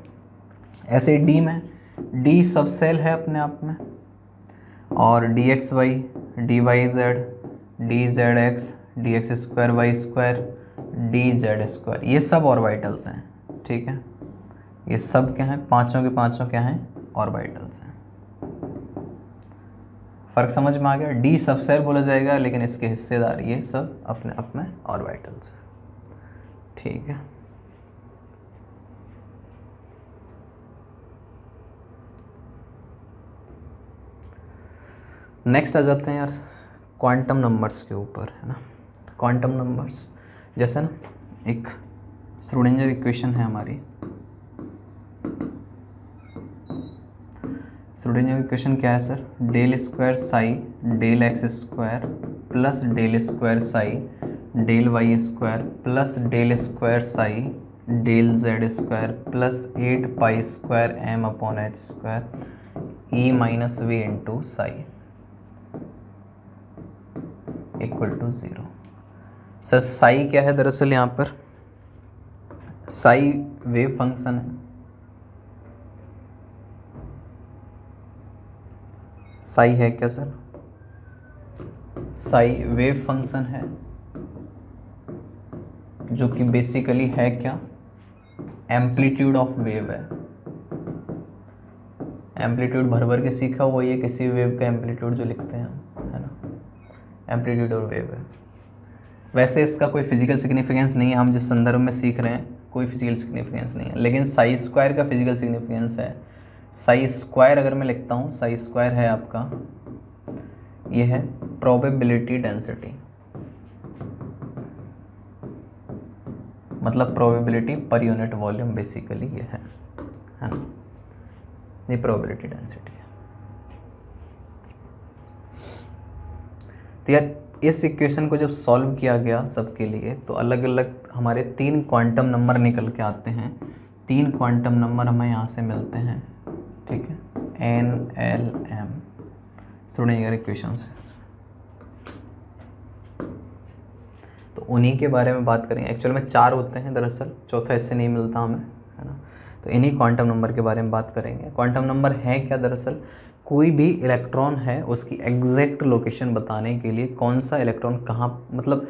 ऐसे d में d सब सेल है अपने आप में, और dxy dyz dzx dx² y² dz², ये सब ऑर्बिटल्स हैं, ठीक है, ये सब क्या हैं, पांचों के पांचों क्या हैं, ऑर्बिटल्स हैं। फर्क समझ में आ गया, डी सब सेल बोला जाएगा, लेकिन इसके हिस्सेदार ये सब अपने अपने ऑर्बिटल्स हैं, ठीक है। नेक्स्ट आ जाते हैं यार क्वांटम नंबर्स के ऊपर, है ना। क्वांटम नंबर्स जैसे ना, एक श्रोडिंगर इक्वेशन है हमारी, श्रोडिंगर इक्वेशन क्या है sir, del² psi del(x² plus del² psi del(y² plus del² psi del(z² plus 8π² m/h² e - v into psi equal to 0। Sir psi क्या है, दरअसल यहाँ पर साई वेव फंक्शन है, साई है क्या सर? साई वेव फंक्शन है जो कि बेसिकली है क्या? एम्पलीट्यूड ऑफ वेव है। एम्पलीट्यूड भर भर के सीखा हुआ ये किसी वेव का एम्पलीट्यूड जो लिखते हैं हम, है ना, एम्पलीट्यूड और वेव है। वैसे इसका कोई फिजिकल सिग्निफिकेंस नहीं है, हम जिस संदर्भ में सीख रहे हैं कोई फिजिकल सिग्निफिकेंस नहीं है, लेकिन साई स्क्वायर का फिजिकल सिग्निफिकेंस है। साई स्क्वायर अगर मैं लिखता हूँ, साई स्क्वायर है आपका, ये है प्रोबेबिलिटी डेंसिटी, मतलब probability per unit volume basically ये है ना, ये प्रोबेबिलिटी डेंसिटी है। तो यार इस इक्वेशन को जब सॉल्व किया गया सबके लिए तो अलग अलग हमारे 3 क्वांटम नंबर निकल के आते हैं। 3 क्वांटम नंबर हमें यहाँ से मिलते हैं, ठीक है, एन एल एम। सुनिए यार इक्वेशन से, तो उन्हीं के बारे में बात करेंगे। एक्चुअल में 4 होते हैं दरअसल, चौथा इससे नहीं मिलता हमें, है ना। तो इन्हीं क्वांटम नंबर के बारे में बात करेंगे। क्वांटम नंबर है क्या? दरअसल कोई भी इलेक्ट्रॉन है उसकी एग्जैक्ट लोकेशन बताने के लिए कौन सा इलेक्ट्रॉन कहाँ, मतलब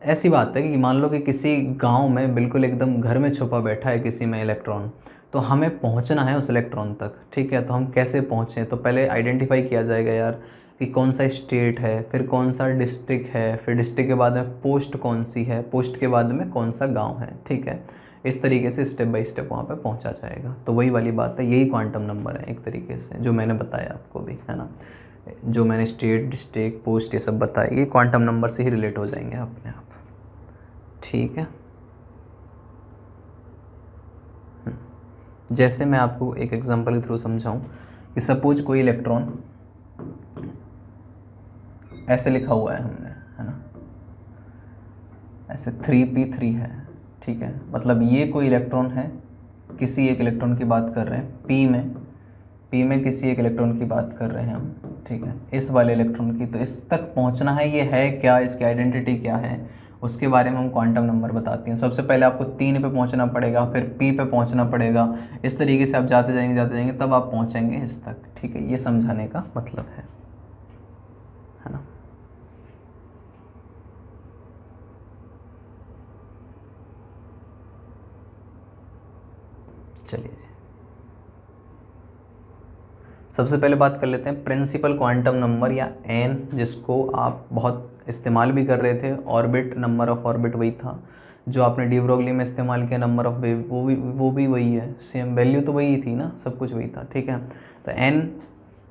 ऐसी बात है कि मान लो कि किसी गांव में बिल्कुल एकदम घर में छुपा बैठा है किसी में इलेक्ट्रॉन, तो हमें पहुंचना है उस इलेक्ट्रॉन तक, ठीक है। तो हम कैसे पहुँचें? तो पहले आइडेंटिफाई किया जाएगा यार कि कौन सा स्टेट है, फिर कौन सा डिस्ट्रिक्ट है, फिर डिस्ट्रिक्ट के बाद में पोस्ट कौन सी है, पोस्ट के बाद में कौन सा गांव है, ठीक है। इस तरीके से स्टेप बाय स्टेप वहाँ पे पहुँचा जाएगा। तो वही वाली बात है, यही क्वांटम नंबर है एक तरीके से, जो मैंने बताया आपको भी, है ना, जो मैंने स्टेट, डिस्ट्रिक्ट, पोस्ट ये सब बताया, ये क्वांटम नंबर से ही रिलेट हो जाएंगे अपने आप, ठीक है। जैसे मैं आपको एक एग्जांपल के थ्रू समझाऊं कि सपोज कोई इलेक्ट्रॉन ऐसे लिखा हुआ है हमने, है ना, ऐसे 3p3 है, ठीक है। मतलब ये कोई इलेक्ट्रॉन है, किसी एक इलेक्ट्रॉन की बात कर रहे हैं, p में किसी एक इलेक्ट्रॉन की बात कर रहे हैं हम, ठीक है, इस वाले इलेक्ट्रॉन की। तो इस तक पहुंचना है, ये है क्या, इसकी आइडेंटिटी क्या है, उसके बारे में हम क्वांटम नंबर बताते हैं। सबसे पहले आपको 3 पे पहुंचना पड़ेगा, फिर p पे पहुंचना पड़ेगा, इस तरीके से आप जाते जाएंगे तब आप पहुंचेंगे इस तक, ठीक है। ये समझाने का मतलब है ना। चलिए जी, सबसे पहले बात कर लेते हैं प्रिंसिपल क्वांटम नंबर या एन, जिसको आप बहुत इस्तेमाल भी कर रहे थे। ऑर्बिट, नंबर ऑफ ऑर्बिट वही था जो आपने डी ब्रोगली में इस्तेमाल किया, नंबर ऑफ वेव वो भी वही है, सेम वैल्यू तो वही थी ना, सब कुछ वही था, ठीक है। तो एन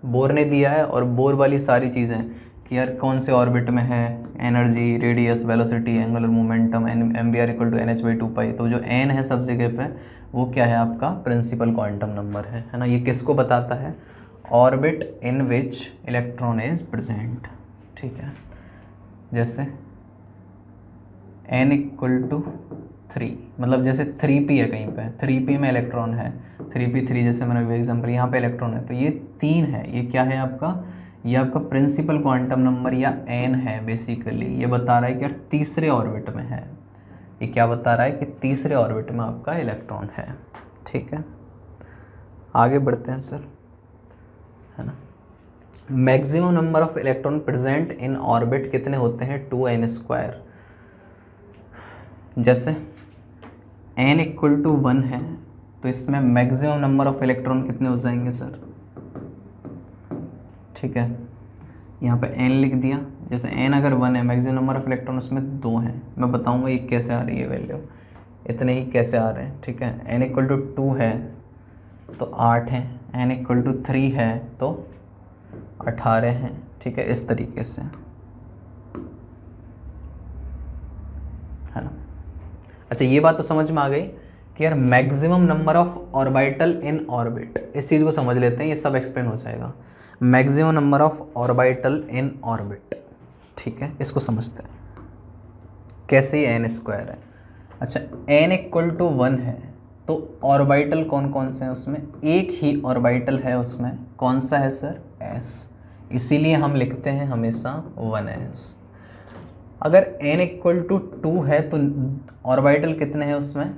बोर ने दिया है, और बोर वाली सारी चीज़ें कि यार कौन से ऑर्बिट में है, energy, radius, velocity, angular momentum, M B are equal to N H by 2 pi. तो जो एन है सब जगह पे वो क्या है, आपका प्रिंसिपल क्वांटम नंबर है ना। ये किसको बताता है? Orbit in which electron is present, ठीक है। जैसे n इक्वल टू 3, मतलब जैसे 3p है कहीं पे, 3p में इलेक्ट्रॉन है, 3p3 जैसे मैंने एग्जांपल, यहाँ पे इलेक्ट्रॉन है, तो ये 3 है, ये क्या है आपका, ये आपका प्रिंसिपल क्वांटम नंबर या n है बेसिकली। ये बता रहा है कि यार तीसरे ऑर्बिट में है, ये क्या बता रहा है कि तीसरे ऑर्बिट में आपका इलेक्ट्रॉन है, ठीक है। आगे बढ़ते हैं सर, है ना। Maximum number of electron present in orbit कितने होते हैं? 2n²। जैसे n इक्वल टू 1 है तो इसमें मैक्सिमम नंबर ऑफ इलेक्ट्रॉन कितने हो जाएंगे सर, ठीक है। यहाँ पे n लिख दिया, जैसे n अगर 1 है, मैक्सिमम नंबर ऑफ इलेक्ट्रॉन उसमें 2 हैं। मैं बताऊँगा ये कैसे आ रही है वैल्यू, इतने ही कैसे आ रहे हैं, ठीक है। n इक्वल टू 2 है तो 8 हैं, n इक्वल टू 3 है तो 18 हैं, ठीक है, इस तरीके से, है ना। अच्छा, ये बात तो समझ में आ गई कि यार maximum number of orbital in orbit, इस चीज़ को समझ लेते हैं, ये सब एक्सप्लेन हो जाएगा। Maximum number of orbital in orbit, ठीक है, इसको समझते हैं कैसे ये n² है। अच्छा, n इक्वल टू 1 है तो ऑर्बिटल कौन कौन से हैं उसमें? एक ही ऑर्बिटल है उसमें, कौन सा है सर? s, इसीलिए हम लिखते हैं हमेशा 1s। अगर n इक्वल टू 2 है तो ऑर्बिटल कितने हैं उसमें?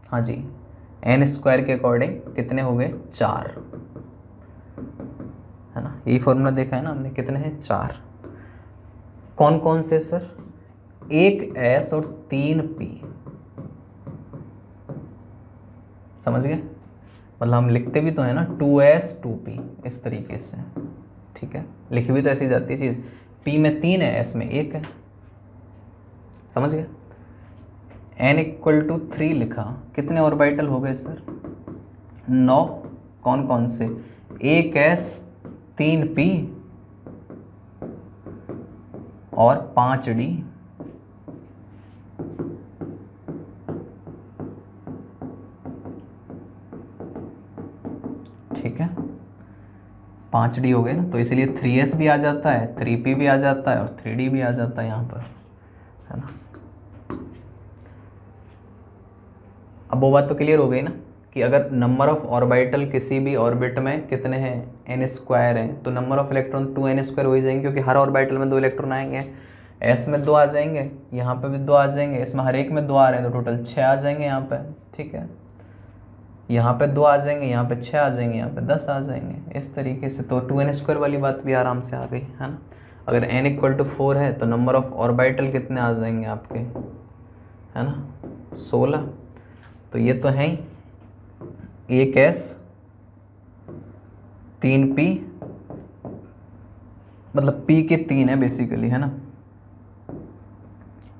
हाँ जी, n² के अकॉर्डिंग कितने हो गए? 4, है ना। यही फॉर्मूला देखा है ना हमने, कितने हैं 4। कौन कौन से सर, 1s और 3p, समझ गए? मतलब हम लिखते भी तो है ना 2s 2p इस तरीके से, ठीक है, लिखी भी तो ऐसी जाती है चीज़, p में 3 है, s में 1 है, समझ गए? n = 3 लिखा, कितने ऑर्बिटल हो गए सर? 9। कौन कौन से? 1s 3p और 5d। ठीक है, 5d हो गए ना, तो इसलिए 3s भी आ जाता है, 3p भी आ जाता है और 3d भी आ जाता है यहाँ पर, है ना। अब वो बात तो क्लियर हो गई ना कि अगर नंबर ऑफ ऑर्बिटल किसी भी ऑर्बिट में कितने हैं, n² है, तो नंबर ऑफ इलेक्ट्रॉन 2n² हो ही जाएंगे, क्योंकि हर ऑर्बिटल में 2 इलेक्ट्रॉन आएंगे। s में 2 आ जाएंगे, यहाँ पे भी 2 आ जाएंगे, इसमें हर एक में 2 आ रहे हैं, तो टोटल 6 आ जाएंगे यहाँ पे, ठीक है। यहाँ पे 2 आ जाएंगे, यहाँ पे 6 आ जाएंगे, यहाँ पे 10 आ जाएंगे, इस तरीके से। तो 2n² वाली बात भी आराम से आ गई, है ना। अगर n = 4 है तो नंबर ऑफ ऑर्बिटल कितने आ जाएंगे आपके, है ना, 16। तो ये तो है ही, 1s 3p, मतलब p के 3 है बेसिकली, है ना,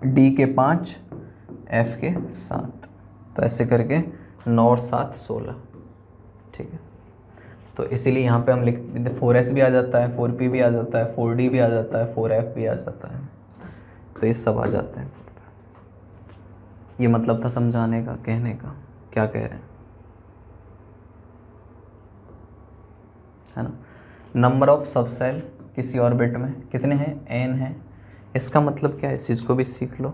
d के 5, f के 7, तो ऐसे करके 9 और 7 16, ठीक है। तो इसीलिए यहाँ पे हम लिख 4s भी आ जाता है, 4p भी आ जाता है, 4d भी आ जाता है, 4f भी आ जाता है, तो ये सब आ जाते हैं। ये मतलब था समझाने का, कहने का, क्या कह रहे हैं, है ना। नंबर ऑफ सब सेल किसी ऑर्बिट में कितने हैं, n है। इसका मतलब क्या है, इस चीज़ को भी सीख लो,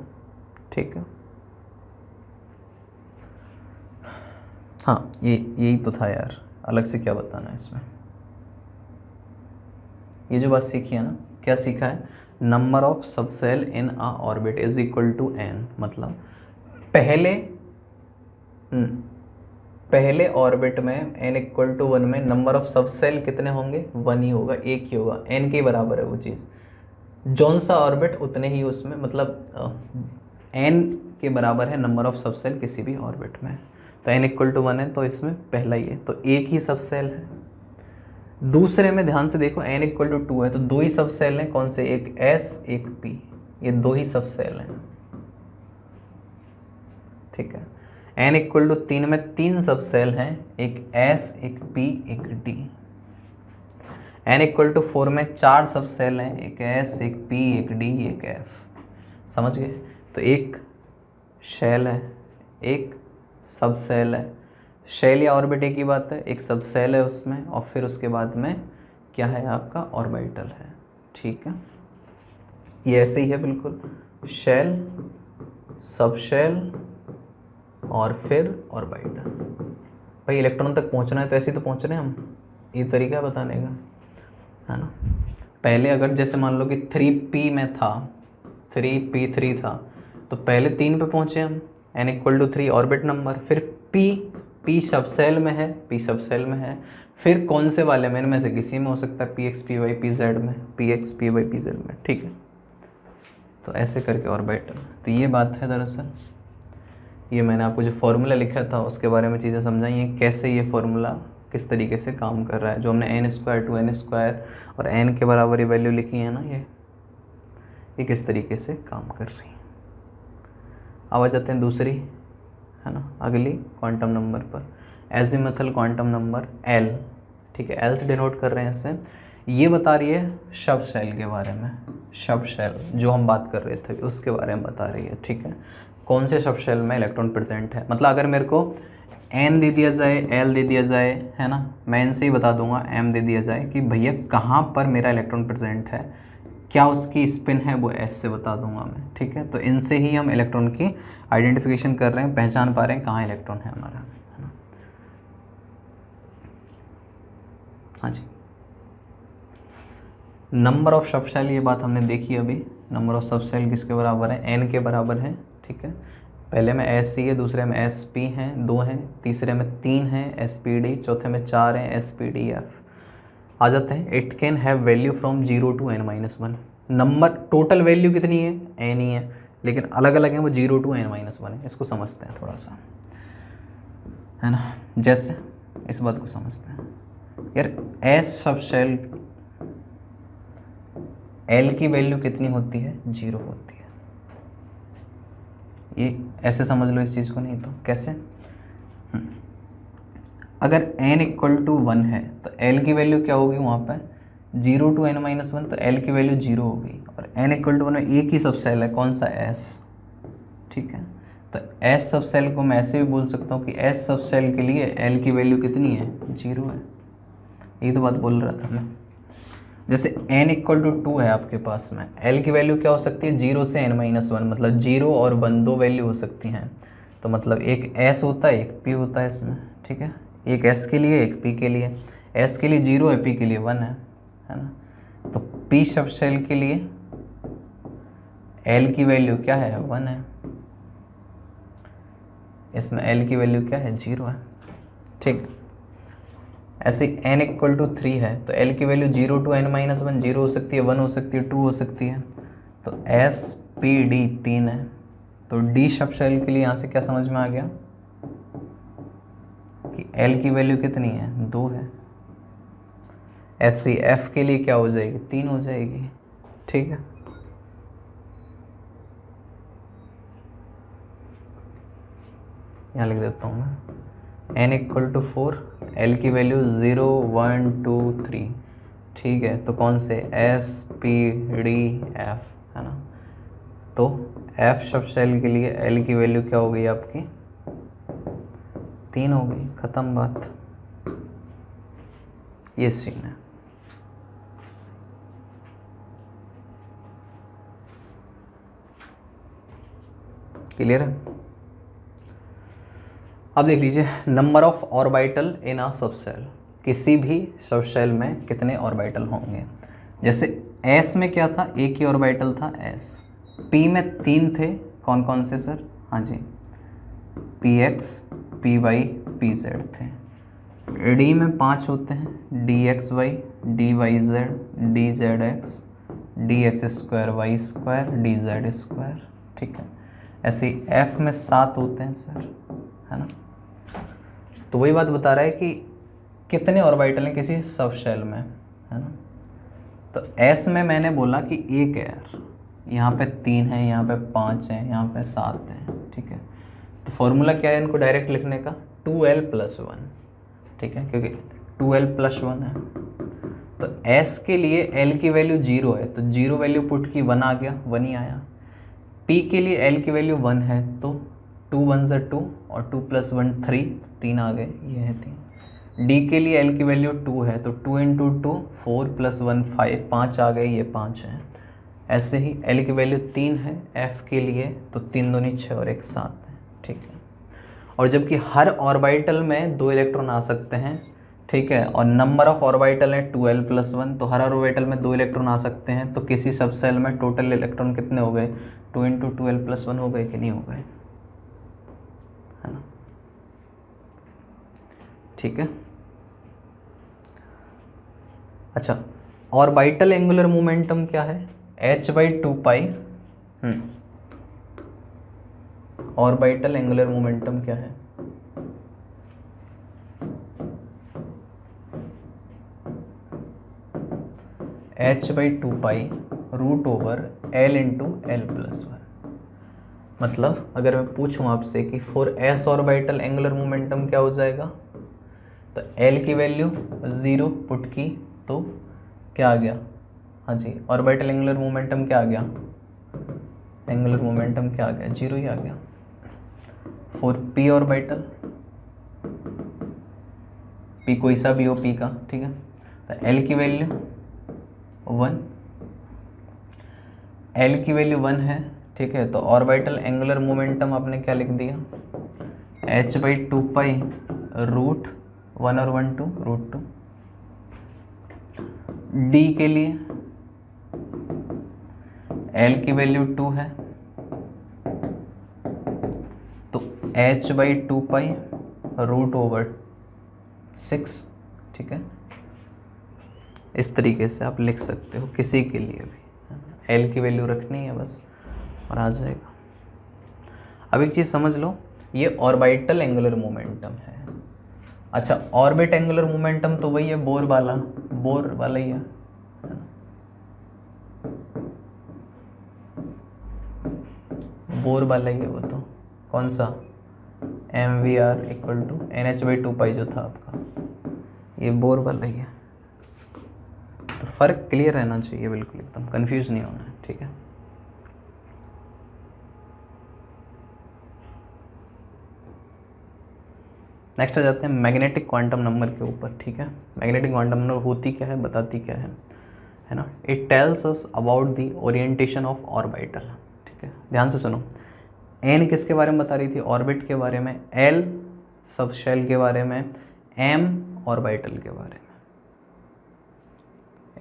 ठीक है। हाँ, यही तो था यार, अलग से क्या बताना है इसमें। ये जो बात सीखी है ना, क्या सीखा है, number of sub shell in a orbit is equal to n, मतलब पहले ऑर्बिट में n = 1 में नंबर ऑफ सब सेल कितने होंगे, 1 ही होगा, एक ही होगा, n के बराबर है वो चीज़। जौन सा ऑर्बिट उतने ही उसमें, मतलब n के बराबर है नंबर ऑफ सब सेल किसी भी ऑर्बिट में। तो n = 1 है, तो इसमें पहला ही है, तो एक ही सब सेल है। दूसरे में ध्यान से देखो, n = 2 है, तो 2 ही सब सेल हैं, कौन से, एक s एक p, ये 2 ही सब सेल हैं, ठीक है। n = 3 में 3 सब सेल हैं, एक s एक p एक d। n = 4 में 4 सब सेल हैं, एक s एक p एक d एक f, समझ गए। तो एक शेल है, एक सब सेल है, शेल या ऑर्बिट एक ही बात है, एक सब सेल है उसमें, और फिर उसके बाद में क्या है आपका, ऑर्बिटल है, ठीक है। ये ऐसे ही है बिल्कुल, शेल, सब शेल और फिर ऑर्बिटल। भाई इलेक्ट्रॉन तक पहुंचना है तो ऐसे ही तो पहुंच रहे हैं हम, ये तरीका है बताने का, है ना। पहले अगर जैसे मान लो कि 3p में था, 3p3 था, तो पहले 3 पे पहुंचे हम, n = 3 ऑर्बिट नंबर, फिर p सब सेल में है, p सब सेल में है, फिर कौन से वाले में, इनमें से किसी में हो सकता है, px py pz में, px py pz में, ठीक है। तो ऐसे करके ऑर्बिटल, तो ये बात है दरअसल। ये मैंने आपको जो फॉर्मूला लिखा था उसके बारे में चीज़ें समझाई हैं, कैसे ये फॉर्मूला किस तरीके से काम कर रहा है, जो हमने n² 2n² और n के बराबर ये वैल्यू लिखी है ना, ये किस तरीके से काम कर रही है। अब आ जाते हैं दूसरी, है ना, अगली क्वांटम नंबर पर, एजीमुथल क्वांटम नंबर l, ठीक है, l से डिनोट कर रहे हैं इसे। ये बता रही है शब शेल के बारे में, शब शेल जो हम बात कर रहे थे उसके बारे में बता रही है, ठीक है। कौन से सब शेल में इलेक्ट्रॉन प्रेजेंट है, मतलब अगर मेरे को n दे दिया जाए, l दे दिया जाए, है ना, मैं n से ही बता दूंगा, m दे दिया जाए कि भैया कहाँ पर मेरा इलेक्ट्रॉन प्रेजेंट है, क्या उसकी स्पिन है, वो s से बता दूंगा मैं, ठीक है। तो इनसे ही हम इलेक्ट्रॉन की आइडेंटिफिकेशन कर रहे हैं, पहचान पा रहे हैं कहाँ इलेक्ट्रॉन है हमारा, है ना। हाँ जी, नंबर ऑफ सब शेल, ये बात हमने देखी अभी, नंबर ऑफ सब शेल किसके बराबर है, n के बराबर है, ठीक है। पहले में SC है, दूसरे में SP हैं, 2 हैं, तीसरे में 3 हैं SPD, चौथे में 4 हैं SPDF, आ जाते हैं। It can have value from 0 to n-1। Number total value कितनी है, n ही है, लेकिन अलग अलग है वो 0 to n-1 है। इसको समझते हैं थोड़ा सा, है ना। जैसे इस बात को समझते हैं यार, एस सब शेल एल की वैल्यू कितनी होती है, 0 होती है। ये ऐसे समझ लो इस चीज़ को, नहीं तो कैसे। अगर n इक्वल टू 1 है तो l की वैल्यू क्या होगी वहाँ पर, 0 to n-1, तो l की वैल्यू 0 होगी। और n इक्वल टू 1 में एक ही सब सेल है, कौन सा, s, ठीक है। तो s सब सेल को मैं ऐसे भी बोल सकता हूँ कि s सब सेल के लिए l की वैल्यू कितनी है, 0 है। यही तो बात बोल रहा था मैं। जैसे n इक्वल टू 2 है आपके पास में, l की वैल्यू क्या हो सकती है, 0 से n-1, मतलब 0 और 1 दो वैल्यू हो सकती हैं। तो मतलब एक s होता है, एक p होता है इसमें, ठीक है। एक s के लिए, एक p के लिए। s के लिए 0 है, p के लिए 1 है ना। तो p सब सेल के लिए l की वैल्यू क्या है, 1 है। इसमें l की वैल्यू क्या है, 0 है, ठीक। ऐसे n इक्वल टू 3 है तो l की वैल्यू 0 to n-1, 0 हो सकती है, 1 हो सकती है, 2 हो सकती है। तो s p d 3 है। तो d सब सेल के लिए यहाँ से क्या समझ में आ गया कि l की वैल्यू कितनी है, 2 है। ऐसे f के लिए क्या हो जाएगी, 3 हो जाएगी, ठीक है। यहाँ लिख देता हूँ मैं, n इक्वल टू 4, l की वैल्यू 0 1 2 3, ठीक है। तो कौन से, s p d f, है ना। तो f सब सेल के लिए l की वैल्यू क्या हो गई आपकी, 3 हो गई, ख़त्म बात। ये सीन है। क्लियर है। अब देख लीजिए, number of orbital in a subshell, किसी भी सबसेल में कितने ऑर्बिटल होंगे। जैसे s में क्या था, एक ही ऑर्बिटल था s। p में 3 थे, कौन कौन से सर, हाँ जी, px py pz थे। d में 5 होते हैं, dxy dyz dzx dx square Y square dz square, ठीक है। ऐसे f में 7 होते हैं सर, है ना। तो वही बात बता रहा है कि कितने ऑर्बिटल हैं किसी सब शेल में, है ना। तो s में मैंने बोला कि एक है यार, यहाँ पे 3 है, यहाँ पे 5 है, यहाँ पे 7 है, ठीक है। तो फॉर्मूला क्या है इनको डायरेक्ट लिखने का, 2l+1, ठीक है, क्योंकि 2l+1 है। तो s के लिए l की वैल्यू 0 है, तो 0 वैल्यू पुट की, 1 आ गया, 1 ही आया। p के लिए l की वैल्यू 1 है, तो 2 1 से 2 और 2 + 1 3, 3 आ गए, ये है 3। d के लिए l की वैल्यू 2 है, तो 2 × 2 4 + 1 5, 5 आ गए, ये 5 है। ऐसे ही l की वैल्यू 3 है f के लिए, तो 3 दूनी 6 और 1 7 है, ठीक है। और जबकि हर ऑर्बिटल में 2 इलेक्ट्रॉन आ सकते हैं, ठीक है, और नंबर ऑफ ऑर्बिटल है 2l+1, तो हर ऑर्बिटल में 2 इलेक्ट्रॉन आ सकते हैं। तो किसी सब सेल में टोटल इलेक्ट्रॉन कितने हो गए, 2 × 2l+1 हो गए कि नहीं हो गए, है ना, ठीक है। अच्छा, ऑर्बिटल एंगुलर मोमेंटम क्या है, h/2π। ऑर्बिटल एंगुलर मोमेंटम क्या है, h/2π √L × l+1। मतलब अगर मैं पूछूं आपसे कि for s orbital angular momentum क्या हो जाएगा, तो l की वैल्यू 0 पुट की, तो क्या आ गया, हाँ जी, ऑर्बिटल एंगुलर मोमेंटम क्या आ गया, एंगुलर मोमेंटम क्या आ गया, 0 ही आ गया। फॉर p ऑर्बिटल, p कोई सा भी हो p का, ठीक है, तो l की वैल्यू 1, l की वैल्यू 1 है, ठीक है। तो ऑर्बिटल एंगुलर मोमेंटम आपने क्या लिख दिया, h/2π √1 और 1 2 √2। d के लिए l की वैल्यू 2 है, तो h/2π √6, ठीक है। इस तरीके से आप लिख सकते हो किसी के लिए भी। एल की वैल्यू रखनी है बस और आ जाएगा। अब एक चीज़ समझ लो, ये ऑर्बिटल एंगुलर मोमेंटम है। अच्छा, ऑर्बिट एंगुलर मोमेंटम तो वही है बोर वाला ही है ना? बोर वाला ही है वो तो। कौन सा? mvr इक्वल टू NH/2 जो था आपका, ये बोर वाला ही है। तो फर्क क्लियर रहना चाहिए, बिल्कुल एकदम कंफ्यूज नहीं होना है, ठीक है। नेक्स्ट आ जाते हैं मैग्नेटिक क्वांटम नंबर के ऊपर, ठीक है। मैग्नेटिक क्वांटम नंबर होती क्या है, बताती क्या है ना। It tells us about the orientation of orbital, ठीक है। ध्यान से सुनो, एन किसके बारे में बता रही थी? ऑर्बिट के बारे में, एल सब शेल के बारे में, एम ऑर्बिटल के बारे में।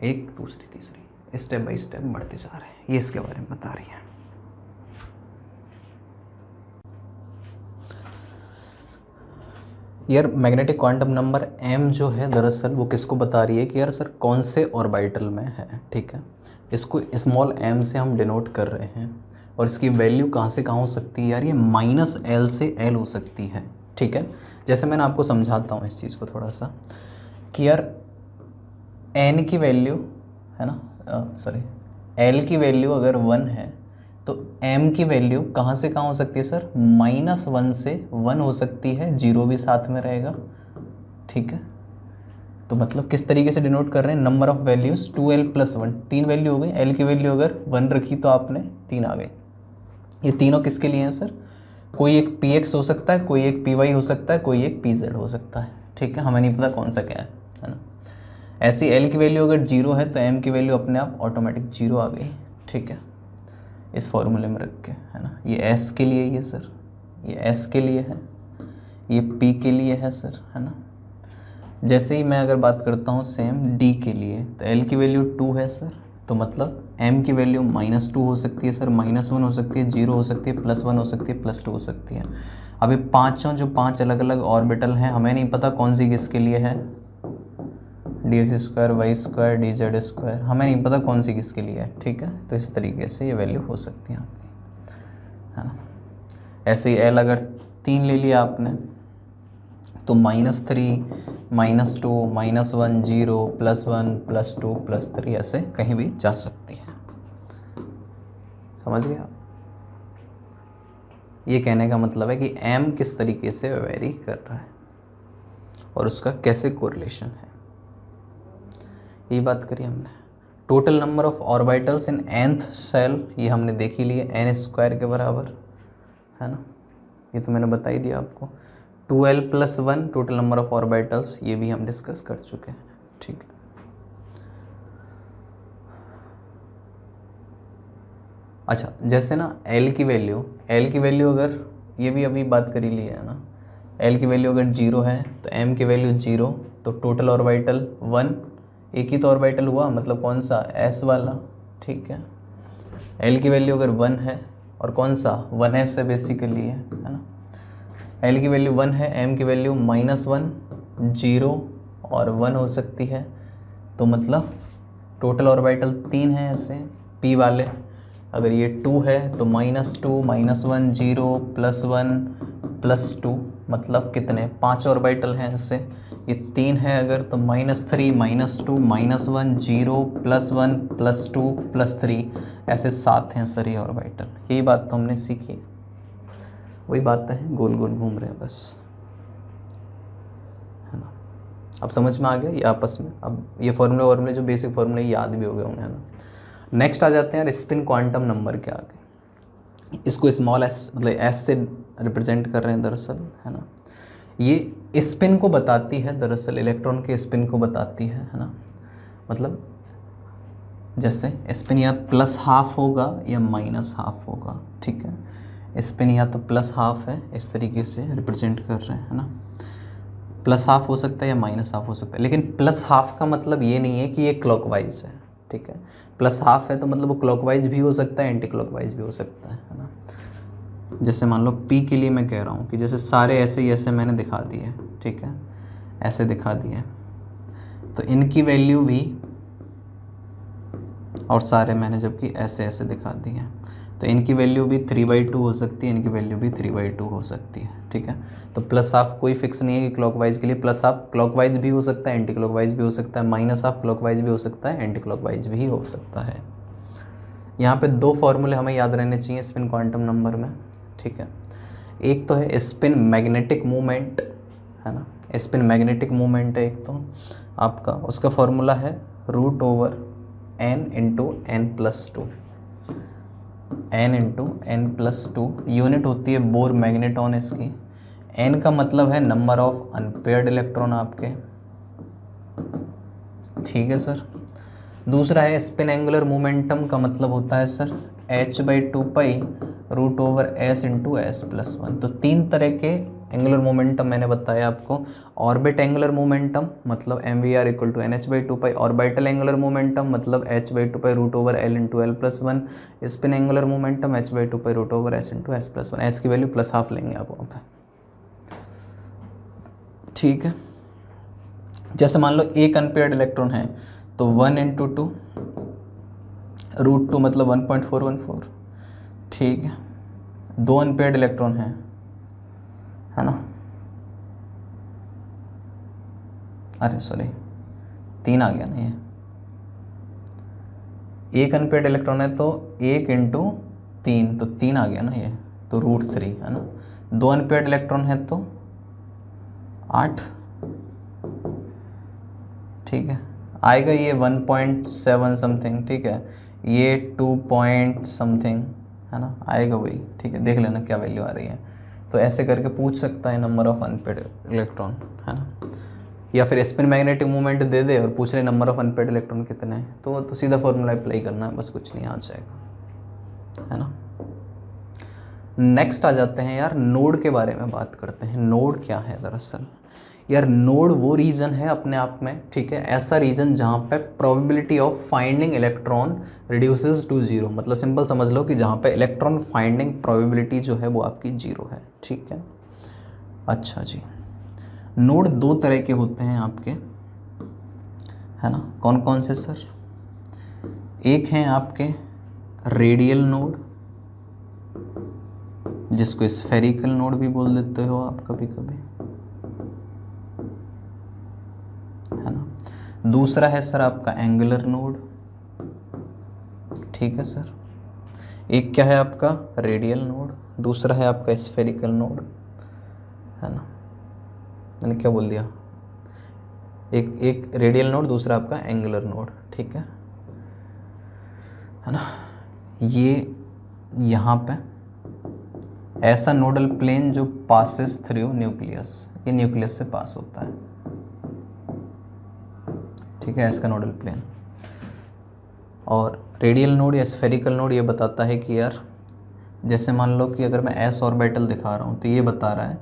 एक दूसरी तीसरी स्टेप बाय स्टेप बढ़ते जा रहे हैं, ये इसके बारे में बता रही है। यार मैग्नेटिक क्वांटम नंबर m जो है दरअसल वो किसको बता रही है कि यार सर कौन से ऑर्बिटल में है, ठीक है। इसको स्मॉल m से हम डिनोट कर रहे हैं और इसकी वैल्यू कहाँ से कहाँ हो सकती है यार, ये -L से L हो सकती है, ठीक है। जैसे मैंने आपको समझाता हूँ इस चीज़ को थोड़ा सा कि यार n की वैल्यू है ना, सॉरी L की वैल्यू अगर 1 है तो m की वैल्यू कहाँ से कहाँ हो सकती है सर? -1 से 1 हो सकती है, 0 भी साथ में रहेगा, ठीक है। तो मतलब किस तरीके से डिनोट कर रहे हैं? Number of values 2l + 1, 3 value हो गई। l की वैल्यू अगर 1 रखी तो आपने 3 आ गई। ये तीनों किसके लिए हैं सर? कोई एक px हो सकता है, कोई एक py हो सकता है, कोई एक pz हो सकता है, ठीक है। हमें नहीं पता कौन सा क्या है ना। ऐसी l की वैल्यू अगर 0 है तो m की वैल्यू अपने आप ऑटोमेटिक 0 आ गई, ठीक है, इस फॉर्मूले में रख के, है ना। ये s के लिए ये सर, ये s के लिए है, ये p के लिए है सर, है ना। जैसे ही मैं अगर बात करता हूँ सेम d के लिए, तो l की वैल्यू 2 है सर, तो मतलब m की वैल्यू -2 हो सकती है सर, -1 हो सकती है, 0 हो सकती है, +1 हो सकती है, +2 हो सकती है। अब ये पाँचों जो 5 अलग अलग ऑर्बिटल हैं, हमें नहीं पता कौन सी किसके लिए है, dx², y², dz², हमें नहीं पता कौन सी किसके लिए है, ठीक है। तो इस तरीके से ये वैल्यू हो सकती है आपकी, है ना। ऐसे ही l अगर 3 ले लिया आपने तो -3, -2, -1, 0, +1, +2, +3 ऐसे कहीं भी जा सकती है। समझ गए आप? ये कहने का मतलब है कि m किस तरीके से वेरी कर रहा है और उसका कैसे कोरिलेशन है, ये बात करी हमने। Total number of orbitals in nth shell, ये हमने देख ही लिए, n² के बराबर, है ना। ये तो मैंने बता ही दिया आपको। 2l + 1 total number of orbitals, ये भी हम डिस्कस कर चुके हैं, ठीक है। अच्छा, जैसे ना l की वैल्यू अगर, ये भी अभी बात करी ली है ना, l की वैल्यू अगर 0 है तो m की वैल्यू 0, तो टोटल ऑर्बिटल 1, एक ही तो ऑर्बिटल हुआ, मतलब कौन सा? s वाला, ठीक है। l की वैल्यू अगर 1 है और कौन सा? 1s है बेसिकली, है ना। l की वैल्यू 1 है, m की वैल्यू -1, 0 और 1 हो सकती है, तो मतलब टोटल ऑर्बिटल 3 है ऐसे p वाले। अगर ये 2 है तो -2, -1, 0, +1, +2, मतलब कितने? 5 ऑर्बिटल हैं ऐसे। ये 3 है अगर तो -3, -2, -1, 0, +1, +2, +3 ऐसे 7 हैं सर ये ऑर्बिटल। यही बात तो हमने सीखी, वही बात है, गोल गोल घूम रहे हैं बस, है ना। अब समझ में आ गया ये आपस में। अब ये फॉर्मूले जो बेसिक फॉर्मूले याद भी हो गए होंगे, है ना। नेक्स्ट आ जाते हैं स्पिन क्वांटम नंबर के आगे। इसको स्मॉल s मतलब s से रिप्रेजेंट कर रहे हैं दरअसल, है ना। ये स्पिन को बताती है दरअसल, इलेक्ट्रॉन के स्पिन को बताती है ना। मतलब जैसे स्पिन या +½ होगा या -½ होगा, ठीक है। स्पिन या तो +½ है, इस तरीके से रिप्रेजेंट कर रहे हैं, है ना। +½ हो सकता है या -½ हो सकता है, लेकिन +½ का मतलब ये नहीं है कि ये क्लॉकवाइज है, ठीक है। +½ है तो मतलब वो क्लॉकवाइज भी हो सकता है, एंटी क्लॉकवाइज भी हो सकता है ना। जैसे मान लो P के लिए मैं कह रहा हूँ कि जैसे सारे ऐसे ही ऐसे मैंने दिखा दिए, ठीक है, ऐसे दिखा दिए, तो इनकी वैल्यू भी और सारे मैंने जबकि ऐसे ऐसे दिखा दिए हैं, तो इनकी वैल्यू भी 3/2 हो सकती है, इनकी वैल्यू भी 3/2 हो सकती है, ठीक है। तो प्लस हाफ कोई फिक्स नहीं है कि क्लॉकवाइज के लिए, प्लस हाफ क्लॉकवाइज भी हो सकता है, एंटी क्लॉकवाइज भी हो सकता है, माइनस हाफ क्लॉकवाइज भी हो सकता है, एंटी क्लॉकवाइज भी हो सकता है। यहाँ पे दो फॉर्मूले हमें याद रहने चाहिए स्पिन क्वांटम नंबर में, ठीक है। एक तो है स्पिन मैग्नेटिक मूवमेंट, है ना, स्पिन मैग्नेटिक मूवमेंट है एक तो आपका, उसका फॉर्मूला है √n into n+2, n into n+2, unit होती है बोर मैग्नेटॉन इसकी। n का मतलब है नंबर ऑफ अनपेयर्ड इलेक्ट्रॉन आपके, ठीक है सर। दूसरा है स्पिन एंगुलर मोमेंटम, का मतलब होता है sir h/2 √s into s+1। तो तीन तरह के एंगुलर मोमेंटम मैंने बताया आपको। ऑर्बिट एंगुलर मोमेंटम मतलब mvr = nh/2, orbital angular momentum मतलब h/2 √l into l+1, spin angular momentum h/2 √s into s+1। s की वैल्यू +½ लेंगे आप वहाँ पे, ठीक है। जैसे मान लो एक अनपेयर्ड इलेक्ट्रॉन है तो 1 × 2 √2 मतलब 1.414, ठीक है। दो अनपेयर्ड इलेक्ट्रॉन है ना, अरे सॉरी 3 आ गया ना, ये एक अनपेयर्ड इलेक्ट्रॉन है तो 1 × 3 तो 3 आ गया ना ये, तो √3 है ना। दो अनपेयर्ड इलेक्ट्रॉन है तो 8, ठीक है। आएगा ये 1.7 समथिंग, ठीक है, ये 2 पॉइंट समथिंग, है ना, आएगा वही, ठीक है। देख लेना क्या वैल्यू आ रही है, तो ऐसे करके पूछ सकता है नंबर ऑफ अनपेयर्ड इलेक्ट्रॉन, है ना। या फिर स्पिन मैग्नेटिक मूवमेंट दे दे और पूछ ले नंबर ऑफ अनपेयर्ड इलेक्ट्रॉन कितने हैं, तो सीधा फॉर्मूला अप्लाई करना है, बस कुछ नहीं, आ जाएगा, है ना। नेक्स्ट आ जाते हैं यार, नोड के बारे में बात करते हैं। नोड क्या है दरअसल यार, नोड वो रीजन है अपने आप में, ठीक है, ऐसा रीजन जहाँ पे probability of finding electron reduces to 0, मतलब सिंपल समझ लो कि जहाँ पे इलेक्ट्रॉन फाइंडिंग प्रोबेबिलिटी जो है वो आपकी 0 है, ठीक है। अच्छा जी, नोड दो तरह के होते हैं आपके, है ना, कौन कौन से सर? एक हैं आपके रेडियल नोड, जिसको स्फेरिकल नोड भी बोल देते हो आप कभी कभी, है ना। दूसरा है सर आपका एंगुलर नोड, ठीक है सर। एक क्या है आपका रेडियल नोड, दूसरा है आपका स्फेरिकल नोड, है ना। मैंने क्या बोल दिया, एक रेडियल नोड, दूसरा आपका एंगुलर नोड, ठीक है ना। ये यहाँ पे ऐसा नोडल प्लेन जो पासेस थ्रू न्यूक्लियस, ये न्यूक्लियस से पास होता है, ठीक है, इसका नोडल प्लेन। और रेडियल नोड या स्फेरिकल नोड ये बताता है कि यार जैसे मान लो कि अगर मैं s ऑर्बिटल दिखा रहा हूँ तो ये बता रहा है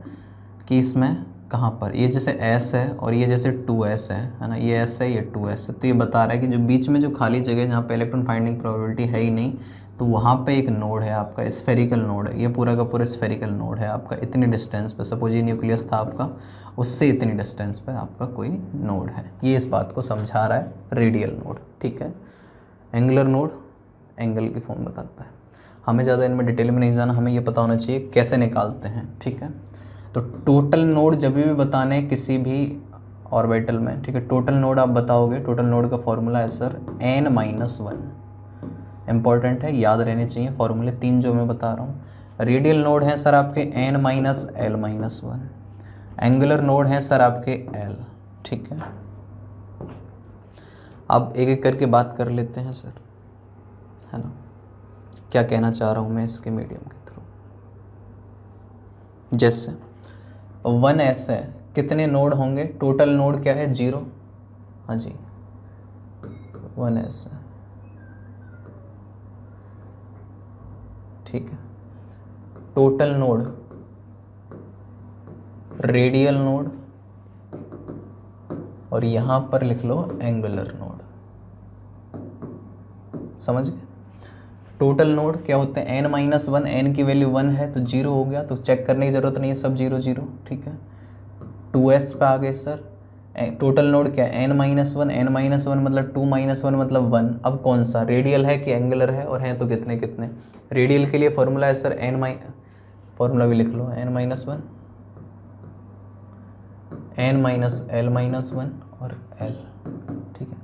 कि इसमें कहाँ पर, ये जैसे s है और ये जैसे 2s है ना, ये s है ये 2s है, तो ये बता रहा है कि जो बीच में जो खाली जगह जहाँ पे इलेक्ट्रॉन फाइंडिंग प्रोबेबिलिटी है ही नहीं, तो वहाँ पे एक नोड है आपका, स्फेरिकल नोड है, ये पूरा का पूरा स्फेरिकल नोड है आपका। इतनी डिस्टेंस पे, सपोज ये न्यूक्लियस था आपका, उससे इतनी डिस्टेंस पे आपका कोई नोड है, ये इस बात को समझा रहा है रेडियल नोड, ठीक है। एंगुलर नोड एंगल की फॉर्म बताता है, हमें ज़्यादा इनमें डिटेल में नहीं जाना, हमें ये पता होना चाहिए कैसे निकालते हैं, ठीक है। तो टोटल नोड जब भी बताने किसी भी ऑर्बिटल में, ठीक है, टोटल नोड आप बताओगे, टोटल नोड का फॉर्मूला है सर n-1, इंपॉर्टेंट है, याद रहने चाहिए फॉर्मूले 3 जो मैं बता रहा हूँ। रेडियल नोड है सर आपके n-l-1, एंगुलर नोड है सर आपके l, ठीक है। अब एक एक करके बात कर लेते हैं सर, है ना, क्या कहना चाह रहा हूँ मैं इसके मीडियम के थ्रू। जैसे 1s है, कितने नोड होंगे, टोटल नोड क्या है 0, हाँ जी 1s है, ठीक है। टोटल नोड रेडियल नोड और यहां पर लिख लो एंगुलर नोड, समझ गए। टोटल नोड क्या होते हैं n-1, n की वैल्यू 1 है तो 0 हो गया, तो चेक करने की ज़रूरत नहीं है, सब 0 0, ठीक है। 2s पे आ गए सर, टोटल नोड क्या है, n-1, n-1 मतलब 2-1 मतलब 1। अब कौन सा रेडियल है कि एंगुलर है, और हैं तो कितने कितने। रेडियल के लिए फॉर्मूला है सर फॉर्मूला भी लिख लो, n-1 n-l-1 और l, ठीक है।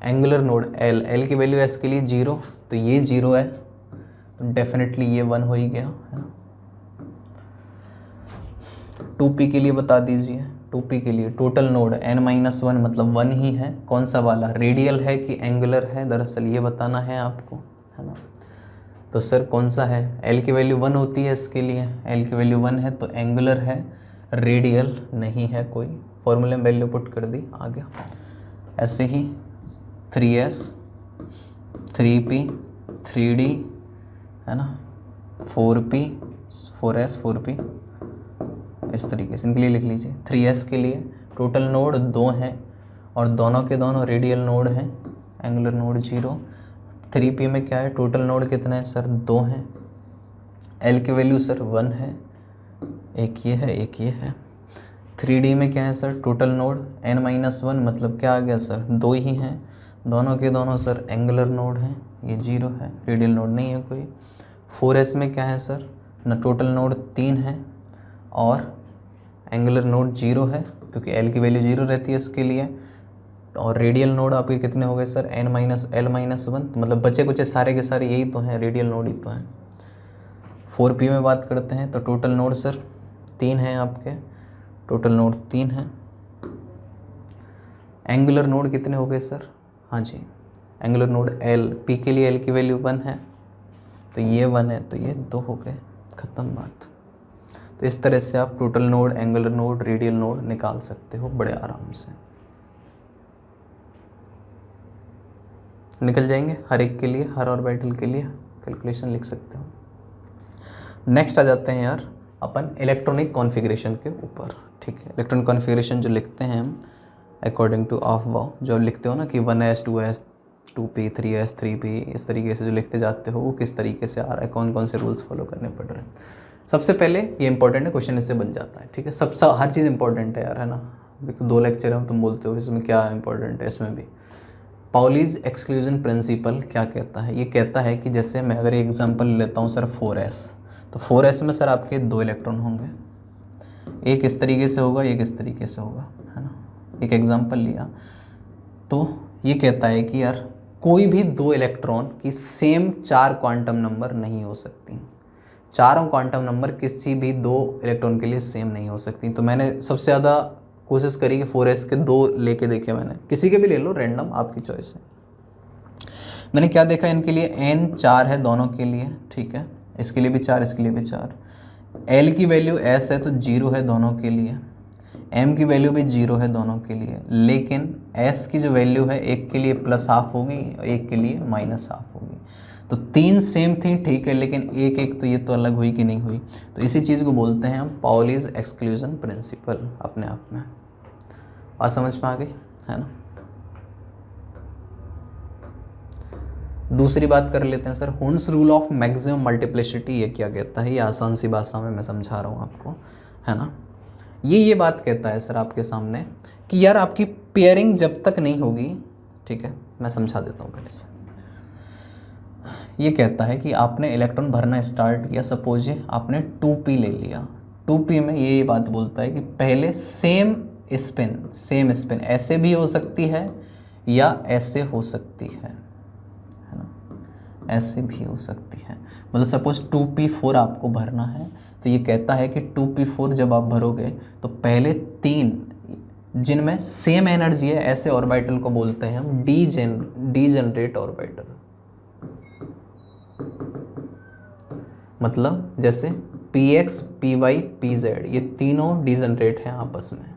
एंगुलर नोड l की वैल्यू s के लिए 0, तो ये 0 है, तो डेफिनेटली ये 1 हो ही गया है ना। 2p के लिए बता दीजिए, 2p के लिए टोटल नोड n-1 मतलब 1 ही है, कौन सा वाला, रेडियल है कि एंगुलर है, दरअसल ये बताना है आपको, है ना। तो सर कौन सा है, l की वैल्यू 1 होती है इसके लिए, l की वैल्यू 1 है तो एंगुलर है, रेडियल नहीं है कोई। फॉर्मूले में वैल्यू पुट कर दी, आ गया। ऐसे ही 3s 3p 3d है ना, 4p 4s 4p, इस तरीके से इनके लिए लिख लीजिए। 3s के लिए टोटल नोड 2 हैं और दोनों के दोनों रेडियल नोड हैं, एंगुलर नोड 0। 3p में क्या है, टोटल नोड कितने हैं सर, 2 हैं। l की वैल्यू सर 1 है, एक ये है एक ये है। 3d में क्या है सर, टोटल नोड n-1 मतलब क्या आ गया सर, 2 ही हैं, दोनों के दोनों सर एंगुलर नोड हैं, ये 0 है, रेडियल नोड नहीं है कोई। 4s में क्या है सर, ना टोटल नोड 3 है और एंगुलर नोड 0 है, क्योंकि l की वैल्यू 0 रहती है इसके लिए। और रेडियल नोड आपके कितने हो गए सर, n-l-1, मतलब बचे कुछ सारे के सारे यही तो हैं, रेडियल नोड ही तो हैं। 4p में बात करते हैं तो टोटल नोड सर 3 हैं आपके, टोटल नोड 3 हैं। एंगुलर नोड कितने हो गए सर, हाँ जी, एंगुलर नोड l, p के लिए l की वैल्यू 1 है, तो ये 1 है, तो ये 2 हो गए, ख़त्म बात। तो इस तरह से आप total node, angular node, radial node निकाल सकते हो बड़े आराम से, निकल जाएंगे हर एक के लिए, हर ऑर्बिटल के लिए कैलकुलेशन लिख सकते हो। नेक्स्ट आ जाते हैं यार अपन इलेक्ट्रॉनिक कॉन्फ़िगरेशन के ऊपर, ठीक है। इलेक्ट्रॉनिक कॉन्फ़िगरेशन जो लिखते हैं हम अकॉर्डिंग टू अफबाउ, जो लिखते हो ना कि 1s 2s 2p 3s 3p, इस तरीके से जो लिखते जाते हो वो किस तरीके से आ रहा है, कौन कौन से रूल्स फॉलो करने पड़ रहे हैं। सबसे पहले ये इंपॉर्टेंट है, क्वेश्चन इससे बन जाता है, ठीक है। सब हर चीज़ इंपॉर्टेंट है यार, है ना। अभी तो 2 लेक्चर हैं, तुम बोलते हो इसमें क्या इंपॉर्टेंट है, इसमें भी पाउलीज एक्सक्लूजन प्रिंसिपल क्या कहता है, ये कहता है कि जैसे मैं अगर एग्जांपल लेता हूँ सर 4s, तो 4s में सर आपके 2 इलेक्ट्रॉन होंगे, एक इस तरीके से होगा, एक इस तरीके से होगा, है ना। एक एग्जांपल लिया तो ये कहता है कि यार कोई भी 2 इलेक्ट्रॉन की सेम 4 क्वांटम नंबर नहीं हो सकती, चारों क्वांटम नंबर किसी भी 2 इलेक्ट्रॉन के लिए सेम नहीं हो सकती। तो मैंने सबसे ज़्यादा कोशिश करी कि 4s के 2 लेके देखे, मैंने किसी के भी ले लो, रैंडम आपकी चॉइस है। मैंने क्या देखा, इनके लिए n 4 है दोनों के लिए, ठीक है, इसके लिए भी 4, इसके लिए भी 4। l की वैल्यू s है तो 0 है दोनों के लिए, m की वैल्यू भी 0 है दोनों के लिए, लेकिन s की जो वैल्यू है एक के लिए +½ होगी, एक के लिए -½ होगी। तो 3 सेम थी, ठीक है, लेकिन एक एक तो ये तो अलग हुई कि नहीं हुई। तो इसी चीज़ को बोलते हैं हम पाउलीज एक्सक्लूजन प्रिंसिपल, अपने आप में बात समझ में आ गई, है ना। दूसरी बात कर लेते हैं sir, Hund's rule of maximum multiplicity, ये क्या कहता है, ये आसान सी भाषा में मैं समझा रहा हूँ आपको, है ना। ये बात कहता है सर आपके सामने कि यार आपकी पेयरिंग जब तक नहीं होगी, ठीक है, मैं समझा देता हूँ पहले से। ये कहता है कि आपने इलेक्ट्रॉन भरना स्टार्ट किया, सपोज ये आपने 2p ले लिया, 2p में ये बात बोलता है कि पहले सेम स्पिन ऐसे भी हो सकती है या ऐसे हो सकती है ना, ऐसे भी हो सकती है। मतलब सपोज 2p4 आपको भरना है, तो ये कहता है कि 2p4 जब आप भरोगे तो पहले 3 जिनमें सेम एनर्जी है, ऐसे ऑर्बिटल को बोलते हैं हम डीजेनरेट ऑर्बिटल। मतलब जैसे px py pz ये तीनों डीजेनरेट हैं आपस में।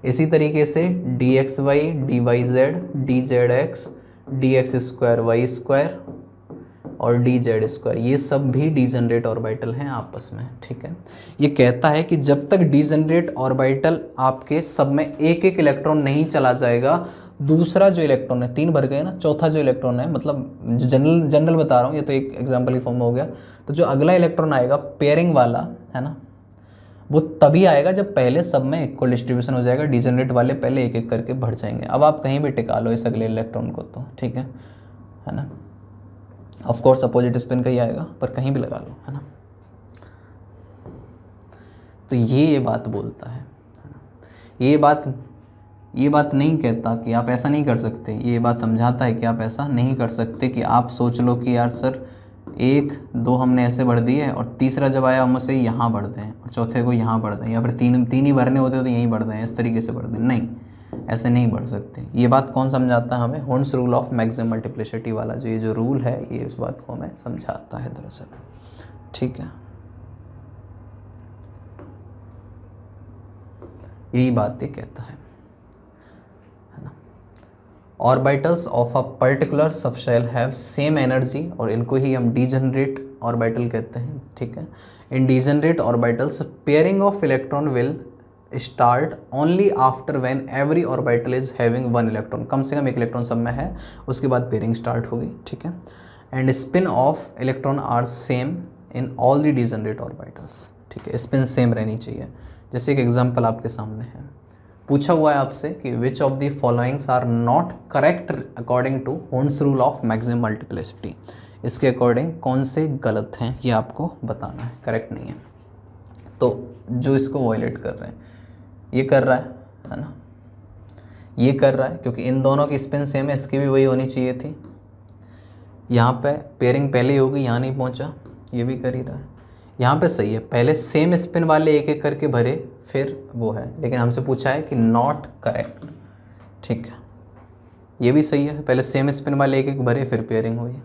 इसी तरीके से dxy dyz dzx dx2y2 और dz2 ये सब भी डीजेनरेट ऑर्बिटल हैं आपस में, ठीक है। ये कहता है कि जब तक डीजेनरेट ऑर्बिटल आपके सब में एक एक इलेक्ट्रॉन नहीं चला जाएगा, दूसरा जो इलेक्ट्रॉन है, 3 भर गए ना, चौथा जो इलेक्ट्रॉन है, मतलब जनरल बता रहा हूँ, ये तो एक एग्जांपल की फॉर्म में हो गया। तो जो अगला इलेक्ट्रॉन आएगा पेयरिंग वाला, है ना, वो तभी आएगा जब पहले सब में इक्वल डिस्ट्रीब्यूशन हो जाएगा, डिजेनरेट वाले पहले एक एक करके बढ़ जाएंगे। अब आप कहीं भी टिका लो इस अगले इलेक्ट्रॉन को तो ठीक है ना। ऑफ कोर्स अपोजिट स्पिन का ही आएगा पर कहीं भी लगा लो, है ना। तो ये बात बोलता है ना? ये बात नहीं कहता कि आप ऐसा नहीं कर सकते, ये बात समझाता है कि आप ऐसा नहीं कर सकते कि आप सोच लो कि यार सर 1 2 हमने ऐसे भर दिए और तीसरा जब आया हम उसे यहाँ भर दें और चौथे को यहाँ भर दें, या फिर तीन ही भरने होते तो यहीं भर दें, इस तरीके से भर दें। नहीं, ऐसे नहीं भर सकते। ये बात कौन समझाता है हमें? होर्न्स रूल ऑफ मैक्सिमम मल्टीप्लिसिटी वाला जो ये जो रूल है ये उस बात को हमें समझाता है दरअसल, ठीक है। यही बात ये कहता है ना। Orbitals of a particular subshell have same energy, और इनको ही हम डीजेनरेट ऑर्बिटल कहते हैं, ठीक है। In degenerate orbitals pairing of electron will start only after when every orbital is having 1 electron, कम से कम एक इलेक्ट्रॉन सब में है, उसके बाद पेयरिंग स्टार्ट होगी, ठीक है। And spin of electron are same in all the degenerate orbitals, ठीक है। स्पिन सेम रहनी चाहिए। जैसे एक एग्जांपल आपके सामने है, पूछा हुआ है आपसे कि which of the followings are not correct according to होर्न्स रूल ऑफ मैक्सिमम मल्टीप्लिसिटी, इसके अकॉर्डिंग कौन से गलत हैं ये आपको बताना है, करेक्ट नहीं है। तो जो इसको वॉयलेट कर रहे हैं ये कर रहा है ना, ये कर रहा है क्योंकि इन दोनों की स्पिन सेम है, इसकी भी वही होनी चाहिए थी। यहाँ पे पेयरिंग पहले ही होगी, यहाँ नहीं पहुँचा, ये भी कर ही रहा है। यहाँ पे सही है, पहले सेम स्पिन वाले एक एक करके भरे फिर वो है, लेकिन हमसे पूछा है कि नॉट करेक्ट, ठीक है। ये भी सही है, पहले सेम स्पिन वाले एक एक भरे फिर पेयरिंग हुई,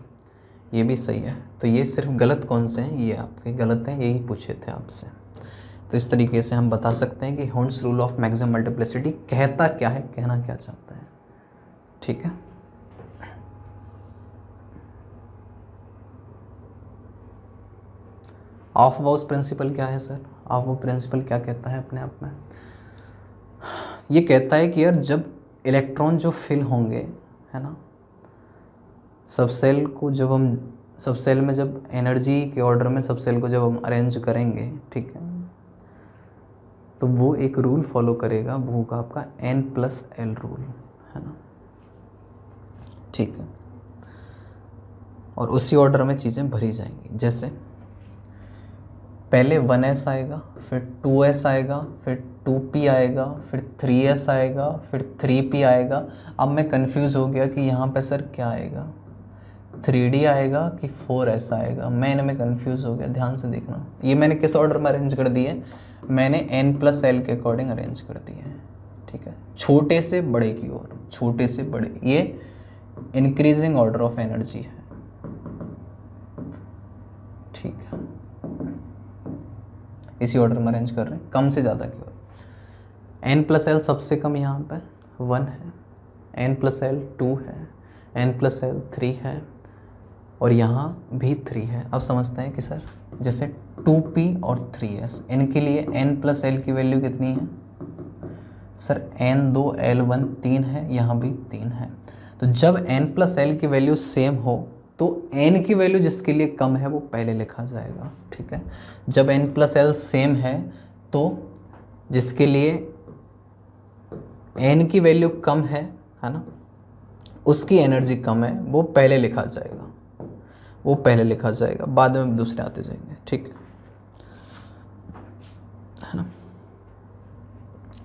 ये भी सही है। तो ये सिर्फ गलत कौन से हैं? ये आपके गलत हैं, यही पूछे थे आपसे। तो इस तरीके से हम बता सकते हैं कि होर्न्स रूल ऑफ मैक्सिमम मल्टीप्लिसिटी कहता क्या है, कहना क्या चाहता है, ठीक है। ऑफ बाउस प्रिंसिपल क्या है सर? ऑफ बाउस प्रिंसिपल क्या कहता है अपने आप में? ये कहता है कि यार जब इलेक्ट्रॉन जो फिल होंगे, है ना, सबसेल को जब हम सबसेल में जब एनर्जी के ऑर्डर में सबसेल को जब हम अरेंज करेंगे, ठीक है, तो वो एक रूल फॉलो करेगा, वो होगा आपका n+l रूल, है ना, ठीक है। और उसी ऑर्डर में चीज़ें भरी जाएंगी। जैसे पहले 1s आएगा, फिर 2s आएगा, फिर 2p आएगा, फिर 3s आएगा, फिर 3p आएगा। अब मैं कंफ्यूज हो गया कि यहाँ पे सर क्या आएगा, 3d आएगा कि 4s आएगा, मैं इनमें कंफ्यूज हो गया। ध्यान से देखना, ये मैंने किस ऑर्डर में अरेंज कर दिए? मैंने n+l के अकॉर्डिंग अरेंज कर दिए हैं, ठीक है, छोटे से बड़े की ओर, छोटे से बड़े। ये इंक्रीजिंग ऑर्डर ऑफ एनर्जी है, ठीक है, इसी ऑर्डर में अरेंज कर रहे हैं, कम से ज़्यादा की ओर। n+l सबसे कम यहाँ पर 1 है, n+l 2 है, n+l 3 है, और यहाँ भी 3 है। अब समझते हैं कि सर जैसे 2p और 3s, इनके लिए n+l की वैल्यू कितनी है सर? n2l1 3 है, यहाँ भी 3 है। तो जब n+l की वैल्यू सेम हो तो n की वैल्यू जिसके लिए कम है वो पहले लिखा जाएगा, ठीक है। जब n+l सेम है तो जिसके लिए n की वैल्यू कम है ना, उसकी एनर्जी कम है, वो पहले लिखा जाएगा, वो पहले लिखा जाएगा, बाद में दूसरे आते जाएंगे, ठीक है ना।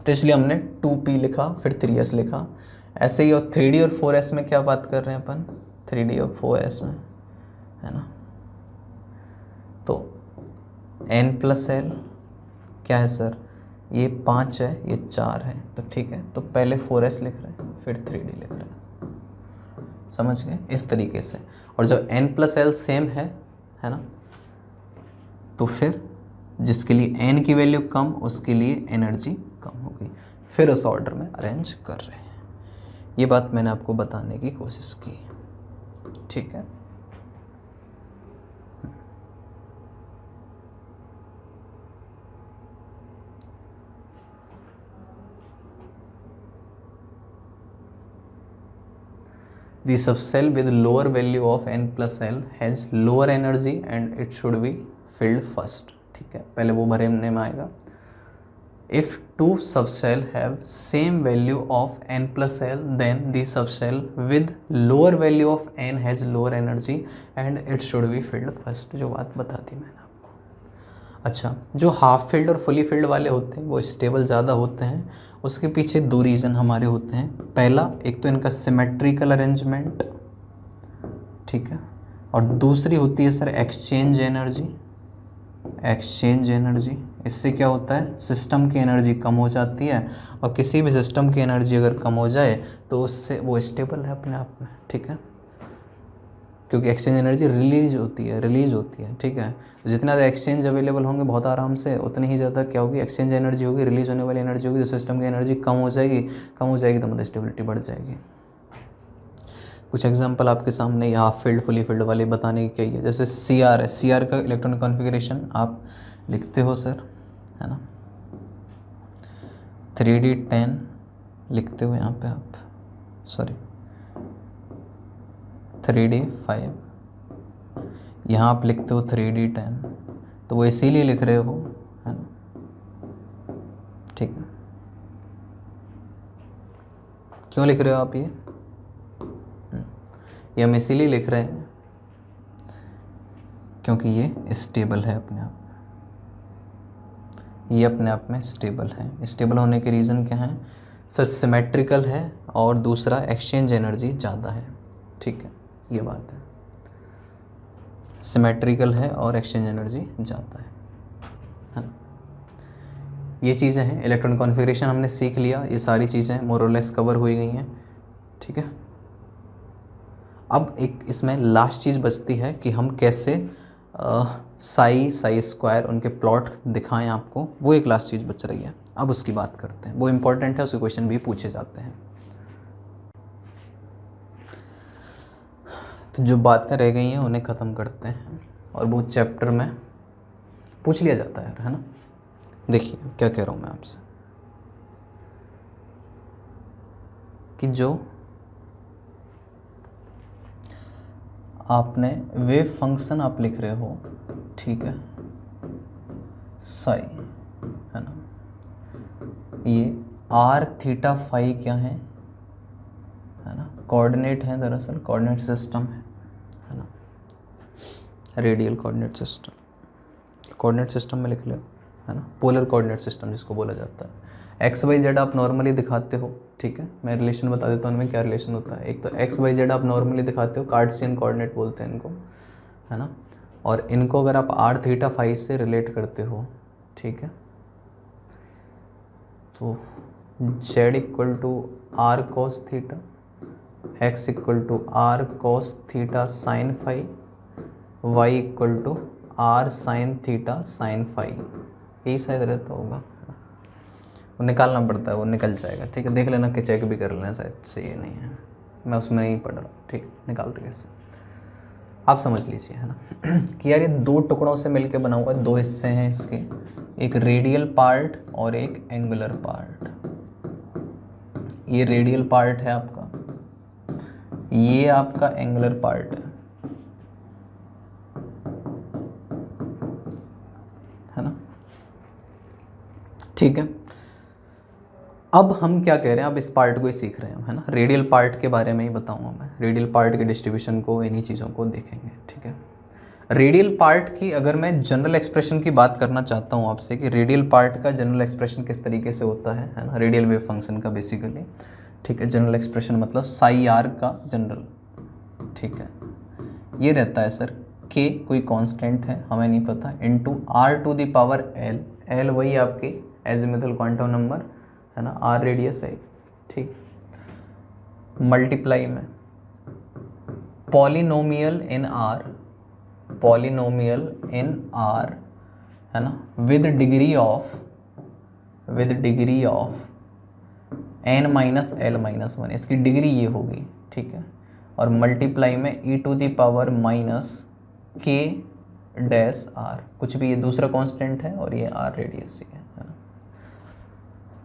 तो इसलिए हमने 2p लिखा, फिर 3s लिखा, ऐसे ही। और 3d और 4s में क्या बात कर रहे हैं अपन? 3d और 4s में, है ना। तो n+l क्या है सर? ये 5 है, ये 4 है, तो ठीक है, तो पहले 4s लिख रहे हैं, फिर 3d लिख रहे हैं, समझ गए? इस तरीके से। और जब n+l सेम है ना, तो फिर जिसके लिए n की वैल्यू कम, उसके लिए एनर्जी कम होगी, फिर उस ऑर्डर में अरेंज कर रहे हैं। ये बात मैंने आपको बताने की कोशिश की, ठीक है। The subcell with lower value of n+l has lower energy and it should be filled first, ठीक है, पहले वो भरने में आएगा, if two subshell have same value of n plus l, then the subshell with lower value of n has lower energy and it should be filled first। जो बात बता दी मैंने आपको। अच्छा, जो हाफ फिल्ड और फुली फिल्ड वाले होते हैं वो स्टेबल ज़्यादा होते हैं। उसके पीछे दो रीज़न हमारे होते हैं। पहला, एक तो इनका सिमेट्रिकल अरेंजमेंट, ठीक है, और दूसरी होती है sir exchange energy. Exchange energy, इससे क्या होता है, सिस्टम की एनर्जी कम हो जाती है, और किसी भी सिस्टम की एनर्जी अगर कम हो जाए तो उससे वो स्टेबल है अपने आप में, ठीक है, क्योंकि एक्सचेंज एनर्जी रिलीज होती है, ठीक है। तो जितना ज़्यादा एक्सचेंज अवेलेबल होंगे बहुत आराम से, उतनी ही ज़्यादा क्या होगी, एक्सचेंज एनर्जी होगी, रिलीज होने वाली एनर्जी होगी, तो सिस्टम की एनर्जी कम हो जाएगी तो मतलब स्टेबिलिटी बढ़ जाएगी। कुछ एग्जांपल आपके सामने ये हाफ फील्ड फुली फील्ड वाले बताने की क्या है। जैसे CR है, CR का इलेक्ट्रॉनिक कॉन्फ़िगरेशन आप लिखते हो सर, है ना, 3D10 लिखते हो यहाँ पे आप, सॉरी 3D5, यहाँ आप लिखते हो 3D10, तो वो इसीलिए लिख रहे हो, है ना, ठीक है। क्यों लिख रहे हो आप ये हम इसीलिए लिख रहे हैं क्योंकि ये स्टेबल है अपने आप में, ये अपने आप में स्टेबल है। स्टेबल होने के रीज़न क्या हैं सर, सिमेट्रिकल है और दूसरा एक्सचेंज एनर्जी ज़्यादा है, ठीक है, ये बात है, सिमेट्रिकल है और एक्सचेंज एनर्जी ज़्यादा है ना। ये चीज़ें हैं, इलेक्ट्रॉनिक कॉन्फ़िगरेशन हमने सीख लिया, ये सारी चीज़ें मोर और लेस कवर हुई गई हैं, ठीक है। अब एक इसमें लास्ट चीज़ बचती है कि हम कैसे साई स्क्वायर उनके प्लॉट दिखाएं आपको, वो एक लास्ट चीज़ बच रही है। अब उसकी बात करते हैं, वो इम्पोर्टेंट है, उसके क्वेश्चन भी पूछे जाते हैं। तो जो बातें रह गई हैं उन्हें ख़त्म करते हैं, और वो चैप्टर में पूछ लिया जाता है ना। देखिए क्या कह रहा हूँ मैं आपसे कि जो आपने वेव फंक्शन आप लिख रहे हो, ठीक है, साई, है ना, ये r थीटा फाई क्या है ना, कोऑर्डिनेट है, दरअसल कोऑर्डिनेट सिस्टम है ना, रेडियल कोऑर्डिनेट सिस्टम में लिख लो, है ना, पोलर कोऑर्डिनेट सिस्टम जिसको बोला जाता है। XYZ आप नॉर्मली दिखाते हो, ठीक है, मैं रिलेशन बता देता हूँ उनमें क्या रिलेशन होता है। एक तो XYZ आप नॉर्मली दिखाते हो, कार्टेशियन कोऑर्डिनेट बोलते हैं इनको, है ना, और इनको अगर आप r थीटा फाई से रिलेट करते हो, ठीक है, तो Z equal to r cos theta, x equal to r cos theta sine phi, y equal to r sine theta sine phi, यही शायद रहता होगा, वो निकालना पड़ता है, वो निकल जाएगा, ठीक है, देख लेना कि चेक भी कर लेना, शायद सही नहीं है, मैं उसमें नहीं पढ़ रहा, ठीक, निकालते कैसे आप समझ लीजिए, है ना, कि यार ये दो टुकड़ों से मिलके बना हुआ है, दो हिस्से हैं इसके, एक रेडियल पार्ट और एक एंगुलर पार्ट। ये रेडियल पार्ट है आपका, ये आपका एंगुलर पार्ट है ना, ठीक है। अब हम क्या कह रहे हैं, अब इस पार्ट को ही सीख रहे हैं, है ना, रेडियल पार्ट के बारे में ही बताऊंगा मैं, रेडियल पार्ट के डिस्ट्रीब्यूशन को, इन्हीं चीज़ों को देखेंगे, ठीक है। रेडियल पार्ट की अगर मैं जनरल एक्सप्रेशन की बात करना चाहता हूँ आपसे कि रेडियल पार्ट का जनरल एक्सप्रेशन किस तरीके से होता है ना, रेडियल वेव फंक्शन का बेसिकली, ठीक है, जनरल एक्सप्रेशन मतलब साई आर का जनरल, ठीक है, ये रहता है सर के कोई कांस्टेंट है हमें नहीं पता, into r to the power l वही आपकी एजिमुथल क्वांटम नंबर है ना, r रेडियस है, ठीक, मल्टीप्लाई में पॉलिनोमियल इन r है ना, with degree of n minus l minus 1, इसकी डिग्री ये होगी, ठीक है, और मल्टीप्लाई में e to the power minus k dash r, कुछ भी, ये दूसरा कांस्टेंट है और ये r रेडियस है ना,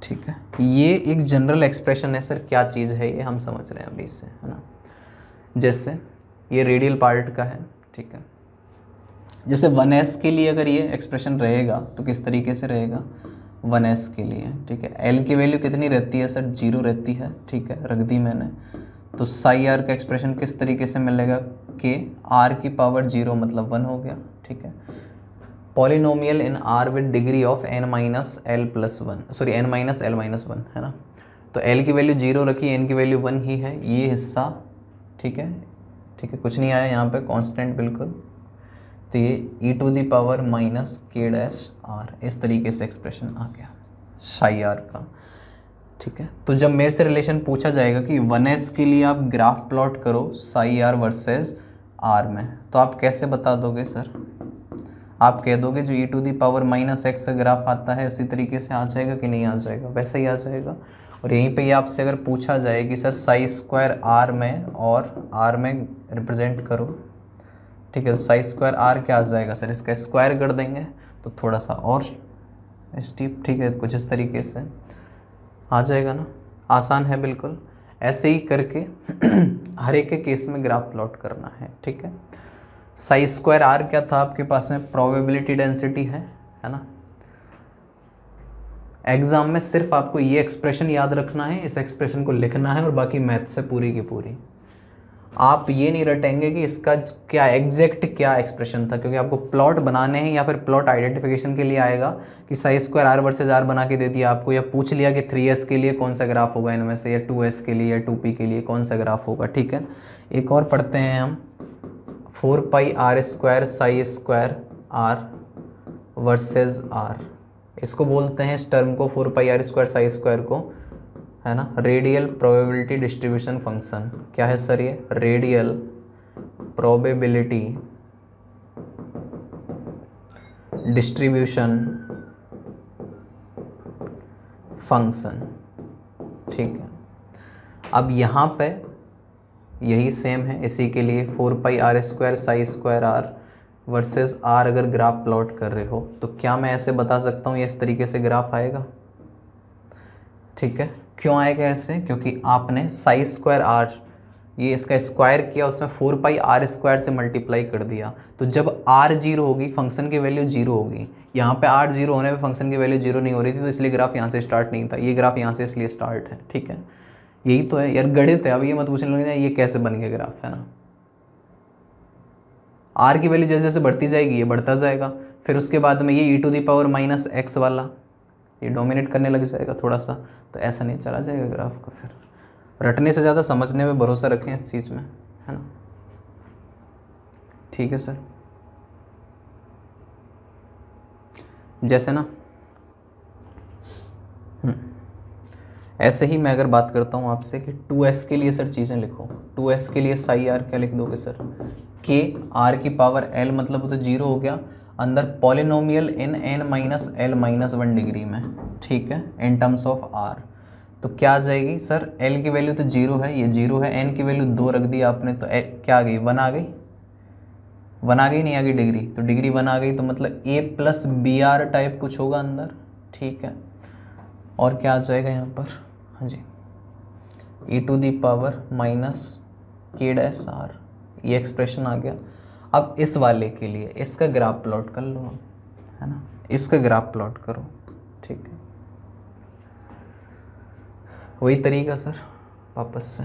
ठीक है। ये एक जनरल एक्सप्रेशन है सर, क्या चीज़ है ये हम समझ रहे हैं अभी इससे, है ना। जैसे ये रेडियल पार्ट का है, ठीक है, जैसे 1s के लिए अगर ये एक्सप्रेशन रहेगा तो किस तरीके से रहेगा, 1s के लिए, ठीक है। l की वैल्यू कितनी रहती है सर, 0 रहती है, ठीक है, रख दी मैंने। तो साई आर का एक्सप्रेशन किस तरीके से मिलेगा, कि r की पावर 0 मतलब 1 हो गया, ठीक है। Polynomial in r with degree of n minus L plus one, sorry n minus L minus one, है ना। तो l की वैल्यू 0 रखी, n की वैल्यू 1 ही है, ये हिस्सा, ठीक है, ठीक है, कुछ नहीं आया यहाँ पे, कांस्टेंट बिल्कुल। तो ये e to the power minus K dash R, इस तरीके से एक्सप्रेशन आ गया साई आर का, ठीक है। तो जब मेरे से रिलेशन पूछा जाएगा कि 1s के लिए आप ग्राफ प्लॉट करो साई आर वर्सेस आर में, तो आप कैसे बता दोगे सर, आप कह दोगे जो e to the power minus X का ग्राफ आता है उसी तरीके से आ जाएगा कि नहीं आ जाएगा, वैसा ही आ जाएगा। और यहीं पे ये आपसे अगर पूछा जाए कि सर साई स्क्वायर आर में और आर में रिप्रेजेंट करो, ठीक है, तो साई स्क्वायर आर क्या आ जाएगा सर, इसका स्क्वायर कर देंगे तो थोड़ा सा और स्टीप, ठीक है, कुछ इस तरीके से आ जाएगा ना, आसान है बिल्कुल। ऐसे ही करके हर एक के केस में ग्राफ प्लॉट करना है, ठीक है। साई स्क्वायर आर क्या था आपके पास में, प्रोबेबिलिटी डेंसिटी है ना। एग्जाम में सिर्फ आपको ये एक्सप्रेशन याद रखना है, इस एक्सप्रेशन को लिखना है और बाकी मैथ से पूरी की पूरी। आप ये नहीं रटेंगे कि इसका क्या एग्जैक्ट क्या एक्सप्रेशन था, क्योंकि आपको प्लॉट बनाने हैं या फिर प्लॉट आइडेंटिफिकेशन के लिए आएगा कि Sai square r versus are बना के दे दिया आपको, या पूछ लिया कि 3s के लिए कौन सा ग्राफ होगा इनमें से, या 2s के लिए या 2p के लिए कौन सा ग्राफ होगा, ठीक है। एक और पढ़ते हैं हम, 4 pi r square psi square r versus r, इसको बोलते हैं इस टर्म को 4 pi r square psi square को, है ना, रेडियल प्रोबेबिलिटी डिस्ट्रीब्यूशन फंक्शन। क्या है सर ये, रेडियल प्रोबेबिलिटी डिस्ट्रीब्यूशन फंक्शन, ठीक है। अब यहाँ पे यही सेम है, इसी के लिए 4 pi r square psi square are versus r अगर ग्राफ प्लॉट कर रहे हो तो क्या मैं ऐसे बता सकता हूँ ये इस तरीके से ग्राफ आएगा, ठीक है। क्यों आएगा ऐसे, क्योंकि आपने साई स्क्वायर आर ये इसका स्क्वायर किया, उसमें 4 पाई आर स्क्वायर से मल्टीप्लाई कर दिया, तो जब आर 0 होगी फंक्शन की वैल्यू 0 होगी। यहाँ पे आर 0 होने पे फंक्शन की वैल्यू 0 नहीं हो रही थी, तो इसलिए ग्राफ यहाँ से स्टार्ट नहीं था, ये ग्राफ यहाँ से इसलिए स्टार्ट है, ठीक है। यही तो है यार, गणित है। अब ये मत पूछने लगे ये कैसे बन गया ग्राफ, है ना। आर की वैल्यू जैसे जैसे बढ़ती जाएगी ये बढ़ता जाएगा, फिर उसके बाद में ये e to the power minus x वाला ये डोमिनेट करने लग जाएगा थोड़ा सा, तो ऐसा नहीं चला जाएगा ग्राफ का। फिर रटने से ज़्यादा समझने में भरोसा रखें इस चीज़ में, है ना, ठीक है सर। जैसे ना ऐसे ही मैं अगर बात करता हूँ आपसे कि 2s के लिए सर चीज़ें लिखो, 2s के लिए साई आर क्या लिख दोगे सर, के आर की पावर l मतलब तो 0 हो गया, अंदर पॉलिनोमियल इन n minus L minus 1 degree में, ठीक है, इन टर्म्स ऑफ r। तो क्या आ जाएगी सर, l की वैल्यू तो 0 है, ये 0 है, n की वैल्यू 2 रख दी आपने, तो क्या आ गई, 1 आ गई, 1 आ गई, नहीं आ गई डिग्री, तो डिग्री 1 आ गई, तो मतलब a plus B R type कुछ होगा अंदर, ठीक है। और क्या आ जाएगा यहाँ पर, हाँ जी, e to the power minus K dash R, ये एक्सप्रेशन आ गया। अब इस वाले के लिए इसका ग्राफ प्लॉट कर लो, है ना, इसका ग्राफ प्लॉट करो, ठीक है। वही तरीका सर वापस से,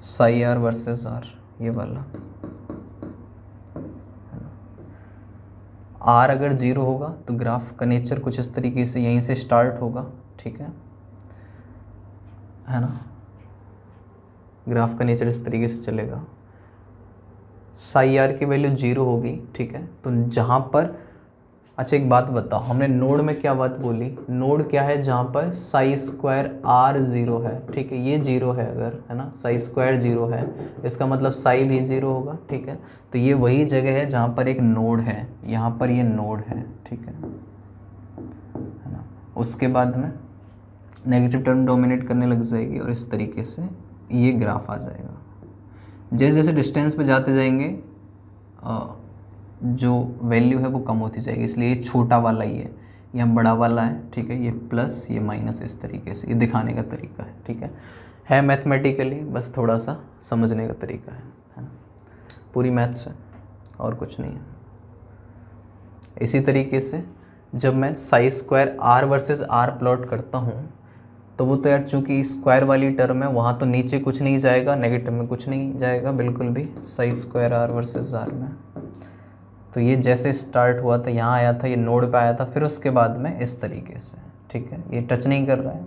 साई आर वर्सेस आर ये वाला, आर अगर 0 होगा तो ग्राफ का नेचर कुछ इस तरीके से यहीं से स्टार्ट होगा, ठीक है ना, ग्राफ का नेचर इस तरीके से चलेगा। साई आर की वैल्यू 0 होगी, ठीक है, तो जहाँ पर, अच्छा एक बात बताओ, हमने नोड में क्या बात बोली, नोड क्या है जहाँ पर साई स्क्वायर आर 0 है, ठीक है, ये 0 है अगर, है ना, साई स्क्वायर 0 है, इसका मतलब साई भी 0 होगा, ठीक है। तो ये वही जगह है जहाँ पर एक नोड है, यहाँ पर ये नोड है, ठीक है ना। उसके बाद में नेगेटिव टर्म डोमिनेट करने लग जाएगी और इस तरीके से ये ग्राफ आ जाएगा। जैसे जैसे डिस्टेंस पे जाते जाएंगे जो वैल्यू है वो कम होती जाएगी, इसलिए ये छोटा वाला ही है, यहाँ बड़ा वाला है, ठीक है, ये प्लस ये माइनस, इस तरीके से ये दिखाने का तरीका है, ठीक है मैथमेटिकली, बस थोड़ा सा समझने का तरीका है ना, पूरी मैथ्स है और कुछ नहीं है। इसी तरीके से जब मैं psi square are versus R plot करता हूँ तो वो तो यार चूँकि स्क्वायर वाली टर्म है वहाँ तो नीचे कुछ नहीं जाएगा, नेगेटिव में कुछ नहीं जाएगा बिल्कुल भी, psi square are versus R में। तो ये जैसे स्टार्ट हुआ था यहाँ आया था, ये नोड पे आया था, फिर उसके बाद में इस तरीके से, ठीक है, ये टच नहीं कर रहा है,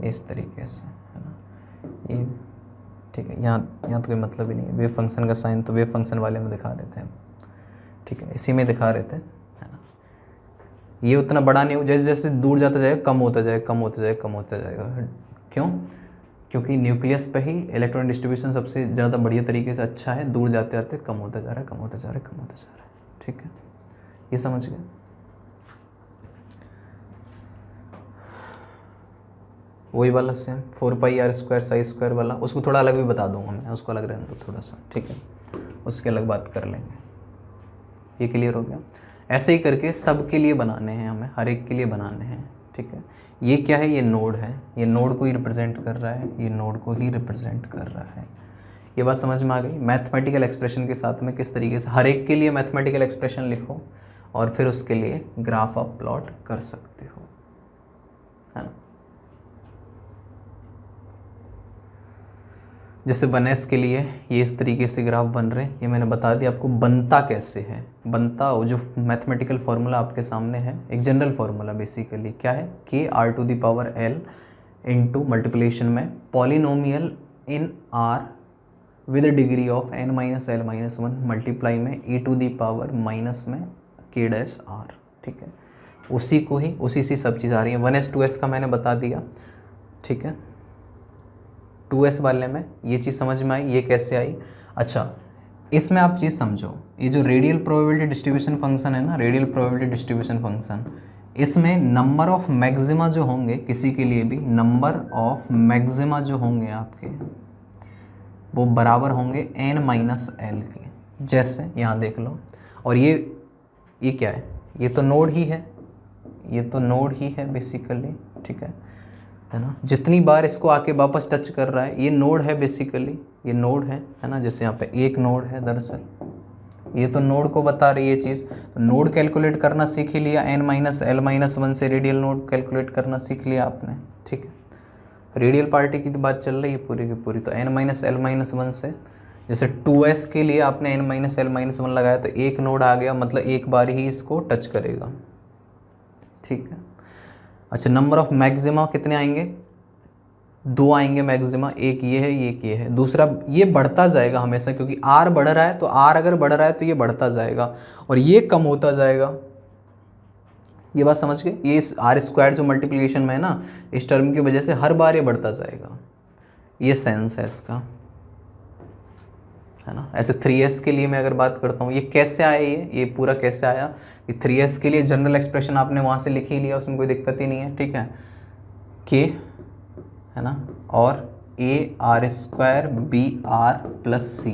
इस तरीके से, है ना, ये ठीक है। यहाँ तो कोई मतलब ही नहीं है, वेव फंक्शन का साइन तो वेव फंक्शन वाले में दिखा रहे थे हम, ठीक है, इसी में दिखा रहे थे, है ना। ये उतना बड़ा नहीं हो, जैसे जैसे दूर जाता जाएगा कम होता जाएगा, कम होता जाएगा, कम होता जाएगा। क्यों? क्योंकि न्यूक्लियस पे ही इलेक्ट्रॉन डिस्ट्रीब्यूशन सबसे ज़्यादा बढ़िया तरीके से अच्छा है, दूर जाते जाते कम होता जा रहा है, कम होता जा रहा है, कम होता जा रहा है, ठीक है, ये समझ गए। वही वाला सेम 4πr² साई स्क्वायर वाला, उसको थोड़ा अलग भी बता दूंगा मैं, उसको अलग रहने दो थोड़ा सा, ठीक है, उसकी अलग बात कर लेंगे। ये क्लियर हो गया। ऐसे ही करके सब के लिए बनाने हैं हमें, हर एक के लिए बनाने हैं, ठीक है। ये क्या है? ये नोड है, ये नोड को ही रिप्रेजेंट कर रहा है, ये नोड को ही रिप्रेजेंट कर रहा है। ये बात समझ में आ गई? मैथमेटिकल एक्सप्रेशन के साथ में किस तरीके से हर एक के लिए मैथमेटिकल एक्सप्रेशन लिखो और फिर उसके लिए ग्राफ आप प्लॉट कर सकते हो, है ना। जैसे 1s के लिए ये इस तरीके से ग्राफ बन रहे हैं, ये मैंने बता दिया आपको बनता कैसे है। बनता वो जो मैथमेटिकल फार्मूला आपके सामने है, एक जनरल फार्मूला बेसिकली क्या है, k r⁴l इंटू मल्टीप्लिकेशन में polynomial in r with degree of n-l-1 multiply में e⁻ माइनस में k'(r), ठीक है। उसी को ही उसी सी सब चीज़ आ रही है। 1s 2s का मैंने बता दिया, ठीक है। 2s वाले में ये चीज़ समझ में आई, ये कैसे आई? अच्छा, इसमें आप चीज़ समझो, ये जो रेडियल प्रोबेबिलिटी डिस्ट्रीब्यूशन फंक्शन है ना, रेडियल प्रोबेबिलिटी डिस्ट्रीब्यूशन फंक्शन, इसमें नंबर ऑफ मैक्सिमा जो होंगे किसी के लिए भी, नंबर ऑफ मैक्सिमा जो होंगे आपके वो बराबर होंगे n-l के, जैसे यहाँ देख लो। और ये क्या है? ये तो नोड ही है, ये तो नोड ही है बेसिकली, ठीक है ना। जितनी बार इसको आके वापस टच कर रहा है, ये नोड है बेसिकली, ये नोड है ना। जैसे यहाँ पे एक नोड है दरअसल, ये तो नोड को बता रही है चीज़। तो नोड कैलकुलेट करना सीख ही लिया, n-l-1 से रेडियल नोड कैलकुलेट करना सीख लिया आपने, ठीक है। रेडियल पार्टी की तो बात चल रही है पूरी की पूरी। तो n-l-1 से जैसे 2s के लिए आपने n-l-1 लगाया तो एक नोड आ गया, मतलब एक बार ही इसको टच करेगा, ठीक है। अच्छा, नंबर ऑफ मैक्सिमा कितने आएंगे? 2 आएंगे मैक्सिमा, एक ये है, एक ये है। दूसरा ये बढ़ता जाएगा हमेशा, क्योंकि r बढ़ रहा है, तो r अगर बढ़ रहा है तो ये बढ़ता जाएगा और ये कम होता जाएगा। ये बात समझ गए? ये r² जो मल्टीप्लिकेशन में है ना, इस टर्म की वजह से हर बार ये बढ़ता जाएगा, ये सेंस है इसका, है ना। ऐसे 3s के लिए मैं अगर बात करता हूँ, ये कैसे आया, ये पूरा कैसे आया? ये 3s के लिए जनरल एक्सप्रेशन आपने वहाँ से लिख ही लिया, उसमें कोई दिक्कत ही नहीं है, ठीक है। k है ना, और a r² br plus c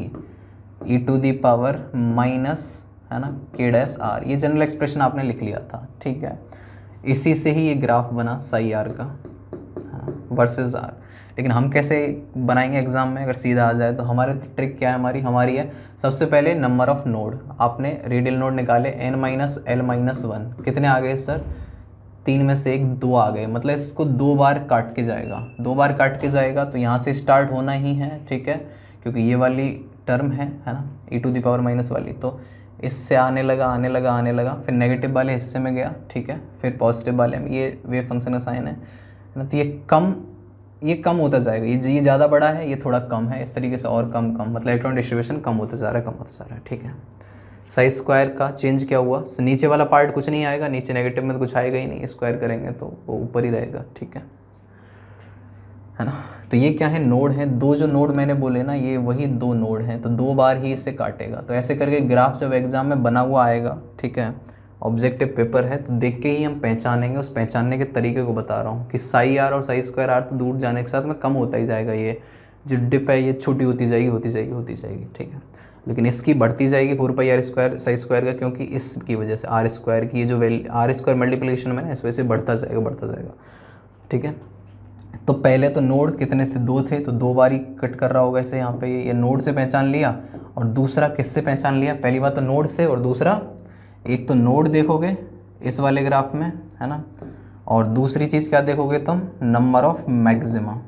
e⁻ minus, है ना, k'(r), ये जनरल एक्सप्रेशन आपने लिख लिया था, ठीक है। इसी से ही ये ग्राफ बना साई r का वर्सेस r। लेकिन हम कैसे बनाएंगे एग्जाम में अगर सीधा आ जाए तो? हमारे ट्रिक क्या है? हमारी है सबसे पहले नंबर ऑफ नोड। आपने रेडियल नोड निकाले n-l-1, कितने आ गए सर? 3 में से 1 2 आ गए, मतलब इसको 2 बार काट के जाएगा, 2 बार काट के जाएगा। तो यहाँ से स्टार्ट होना ही है, ठीक है, क्योंकि ये वाली टर्म है ना, e⁻ वाली, तो इससे आने लगा, फिर नेगेटिव वाले हिस्से में गया, ठीक है, फिर पॉजिटिव वाले में। ये वेव फंक्शन का साइन है ना। तो ये कम होता जाएगा, ये ज़्यादा बड़ा है, ये थोड़ा कम है, इस तरीके से और कम, मतलब इलेक्ट्रॉन डिस्ट्रीब्यूशन कम होता जा रहा है, ठीक है। साई स्क्वायर का चेंज क्या हुआ? नीचे वाला पार्ट कुछ नहीं आएगा, नीचे नेगेटिव में तो कुछ आएगा ही नहीं, स्क्वायर करेंगे तो वो ऊपर ही रहेगा, ठीक है ना। तो ये क्या है? नोड है। 2 जो नोड मैंने बोले ना, ये वही 2 नोड हैं, तो 2 बार ही इसे काटेगा। तो ऐसे करके ग्राफ जब एग्जाम में बना हुआ आएगा, ठीक है, ऑब्जेक्टिव पेपर है, तो देख के ही हम पहचानेंगे। उस पहचानने के तरीके को बता रहा हूँ कि साई r और साई स्क्वायर r तो दूर जाने के साथ में कम होता ही जाएगा। ये जो डिप है ये छोटी होती जाएगी, ठीक है। लेकिन इसकी बढ़ती जाएगी 4πr² साई स्क्वायर का, क्योंकि इसकी वजह से r² की जो वैल्यू r² मल्टीप्लिकेशन में ना, इस वजह से बढ़ता जाएगा, ठीक है। तो पहले तो नोड कितने थे? 2 थे, तो 2 बार ही कट कर रहा होगा इसे। यहाँ पे ये नोड से पहचान लिया, और दूसरा किससे पहचान लिया? पहली बात तो नोड से, और दूसरा एक तो नोड देखोगे इस वाले ग्राफ में, है ना, और दूसरी चीज़ क्या देखोगे तुम, नंबर ऑफ मैक्सिमा।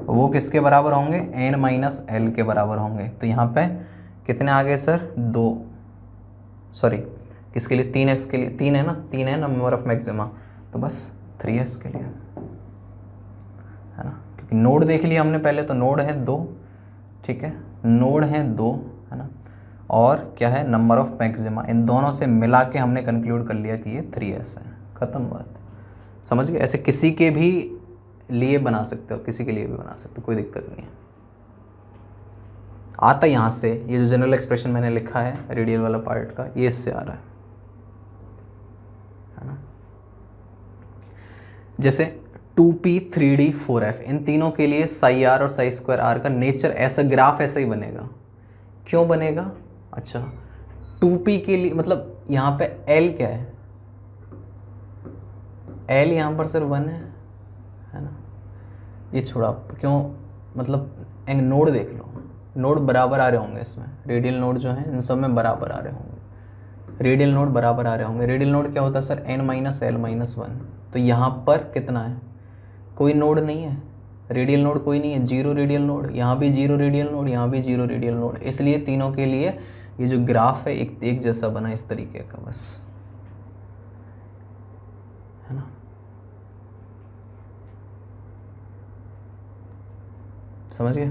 वो किसके बराबर होंगे, n-l के बराबर होंगे। तो यहाँ पे कितने आ गए सर, 2, सॉरी किसके लिए, 3s के लिए, 3 है ना, 3 है नंबर ऑफ मैक्सिमा, तो बस 3s के लिए, है ना, क्योंकि नोड देख लिया हमने पहले, तो नोड है 2, ठीक है, नोड है 2, है ना, और क्या है, नंबर ऑफ मैक्सिमा, इन दोनों से मिला के हमने कंक्लूड कर लिया कि ये 3s है, ख़त्म बात, समझ गए। ऐसे किसी के भी लिए बना सकते हो, किसी के लिए भी बना सकते हो, कोई दिक्कत नहीं है। आता यहाँ से, ये जो जनरल एक्सप्रेशन मैंने लिखा है रेडियल वाला पार्ट का, ये इससे आ रहा है ना। जैसे 2p 3d 4f, इन तीनों के लिए साई आर और साई स्क्वायर आर का नेचर ऐसा, ग्राफ ऐसा ही बनेगा। क्यों बनेगा, अच्छा 2p के लिए मतलब यहाँ पे l क्या है, l यहाँ पर सर 1 है ना, ये छोड़ा क्यों, मतलब एक नोड देख लो, नोड बराबर आ रहे होंगे इसमें, रेडियल नोड जो है इन सब में बराबर आ रहे होंगे, रेडियल नोड बराबर आ रहे होंगे। रेडियल नोड क्या होता है सर, n-l-1, तो यहाँ पर कितना है, कोई नोड नहीं है, रेडियल नोड कोई नहीं है, 0 रेडियल नोड, यहाँ भी 0 रेडियल नोड, यहाँ भी 0 रेडियल नोड, इसलिए तीनों के लिए ये जो ग्राफ है एक जैसा बना इस तरीके का, बस, है ना, समझ गए।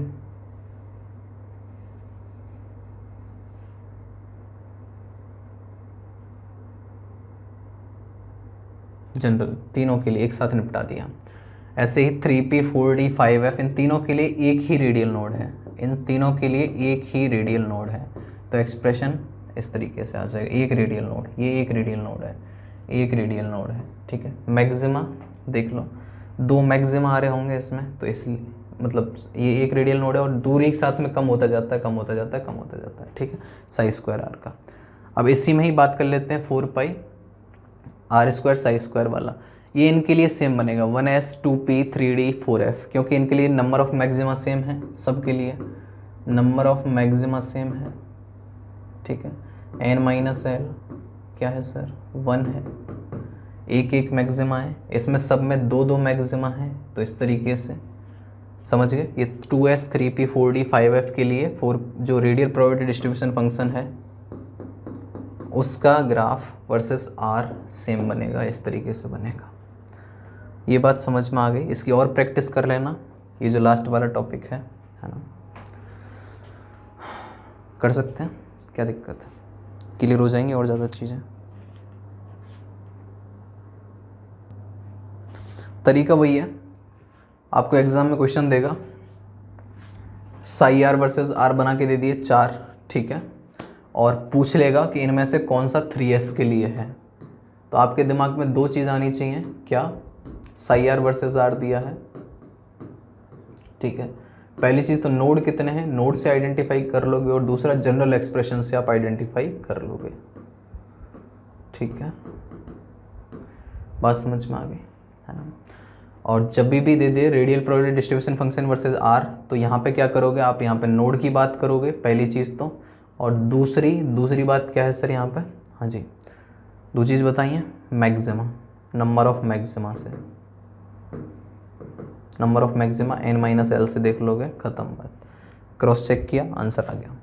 जनरल तीनों के लिए एक साथ निपटा दिया। ऐसे ही 3p 4d 5f, इन तीनों के लिए एक ही रेडियल नोड है, इन तीनों के लिए एक ही रेडियल नोड है, तो एक्सप्रेशन इस तरीके से आ जाएगा, एक रेडियल नोड, ये एक रेडियल नोड है, एक रेडियल नोड है, ठीक है। मैक्सिमा देख लो, 2 मैक्सिमा आ रहे होंगे इसमें, तो इसलिए मतलब ये एक रेडियल नोड है और दूरी एक साथ में कम होता जाता है, कम होता जाता है, कम होता जाता है, ठीक है, साई स्क्वायर आर का। अब इसी में ही बात कर लेते हैं 4 r स्क्वायर साई स्क्वायर वाला, ये इनके लिए सेम बनेगा 1s 2p 3d 4f, क्योंकि इनके लिए नंबर ऑफ मैक्सिमा सेम है, सबके लिए नंबर ऑफ मैक्सिमा सेम है, ठीक है। n-l क्या है सर, 1 है, एक एक मैक्सिमा है, इसमें सब में 2 मैक्सिमा है, तो इस तरीके से समझ गए। ये 2s 3p 4d 5f के लिए 4 जो रेडियल प्रोबेबिलिटी डिस्ट्रीब्यूशन फंक्शन है उसका ग्राफ वर्सेस r सेम बनेगा, इस तरीके से बनेगा। ये बात समझ में आ गई, इसकी और प्रैक्टिस कर लेना, ये जो लास्ट वाला टॉपिक है ना, कर सकते हैं, क्या दिक्कत है, क्लियर हो जाएंगे और ज़्यादा चीज़ें। तरीका वही है, आपको एग्जाम में क्वेश्चन देगा, साई आर वर्सेस आर बना के दे दिए 4, ठीक है, और पूछ लेगा कि इनमें से कौन सा 3s के लिए है, तो आपके दिमाग में 2 चीज़ आनी चाहिए, क्या, साई आर वर्सेस आर दिया है, ठीक है, पहली चीज़ तो नोड कितने हैं, नोड से आइडेंटिफाई कर लोगे, और दूसरा जनरल एक्सप्रेशन से आप आइडेंटिफाई कर लोगे, ठीक है, बात समझ में आ गई, है ना। और जब भी दे दे radial probability distribution function versus r, तो यहाँ पे क्या करोगे आप, यहाँ पे नोड की बात करोगे पहली चीज़ तो, और दूसरी बात क्या है सर यहाँ पे, हाँ जी, 2 चीज़ बताइए, मैक्सिमा, नंबर ऑफ मैक्सिमा से, नंबर ऑफ मैक्सिमा n-l से देख लोगे, ख़त्म बात, क्रॉस चेक किया, आंसर आ गया।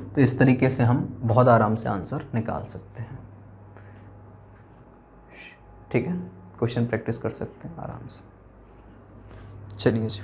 तो इस तरीके से हम बहुत आराम से आंसर निकाल सकते हैं, ठीक है, क्वेश्चन प्रैक्टिस कर सकते हैं आराम से। चलिए जी।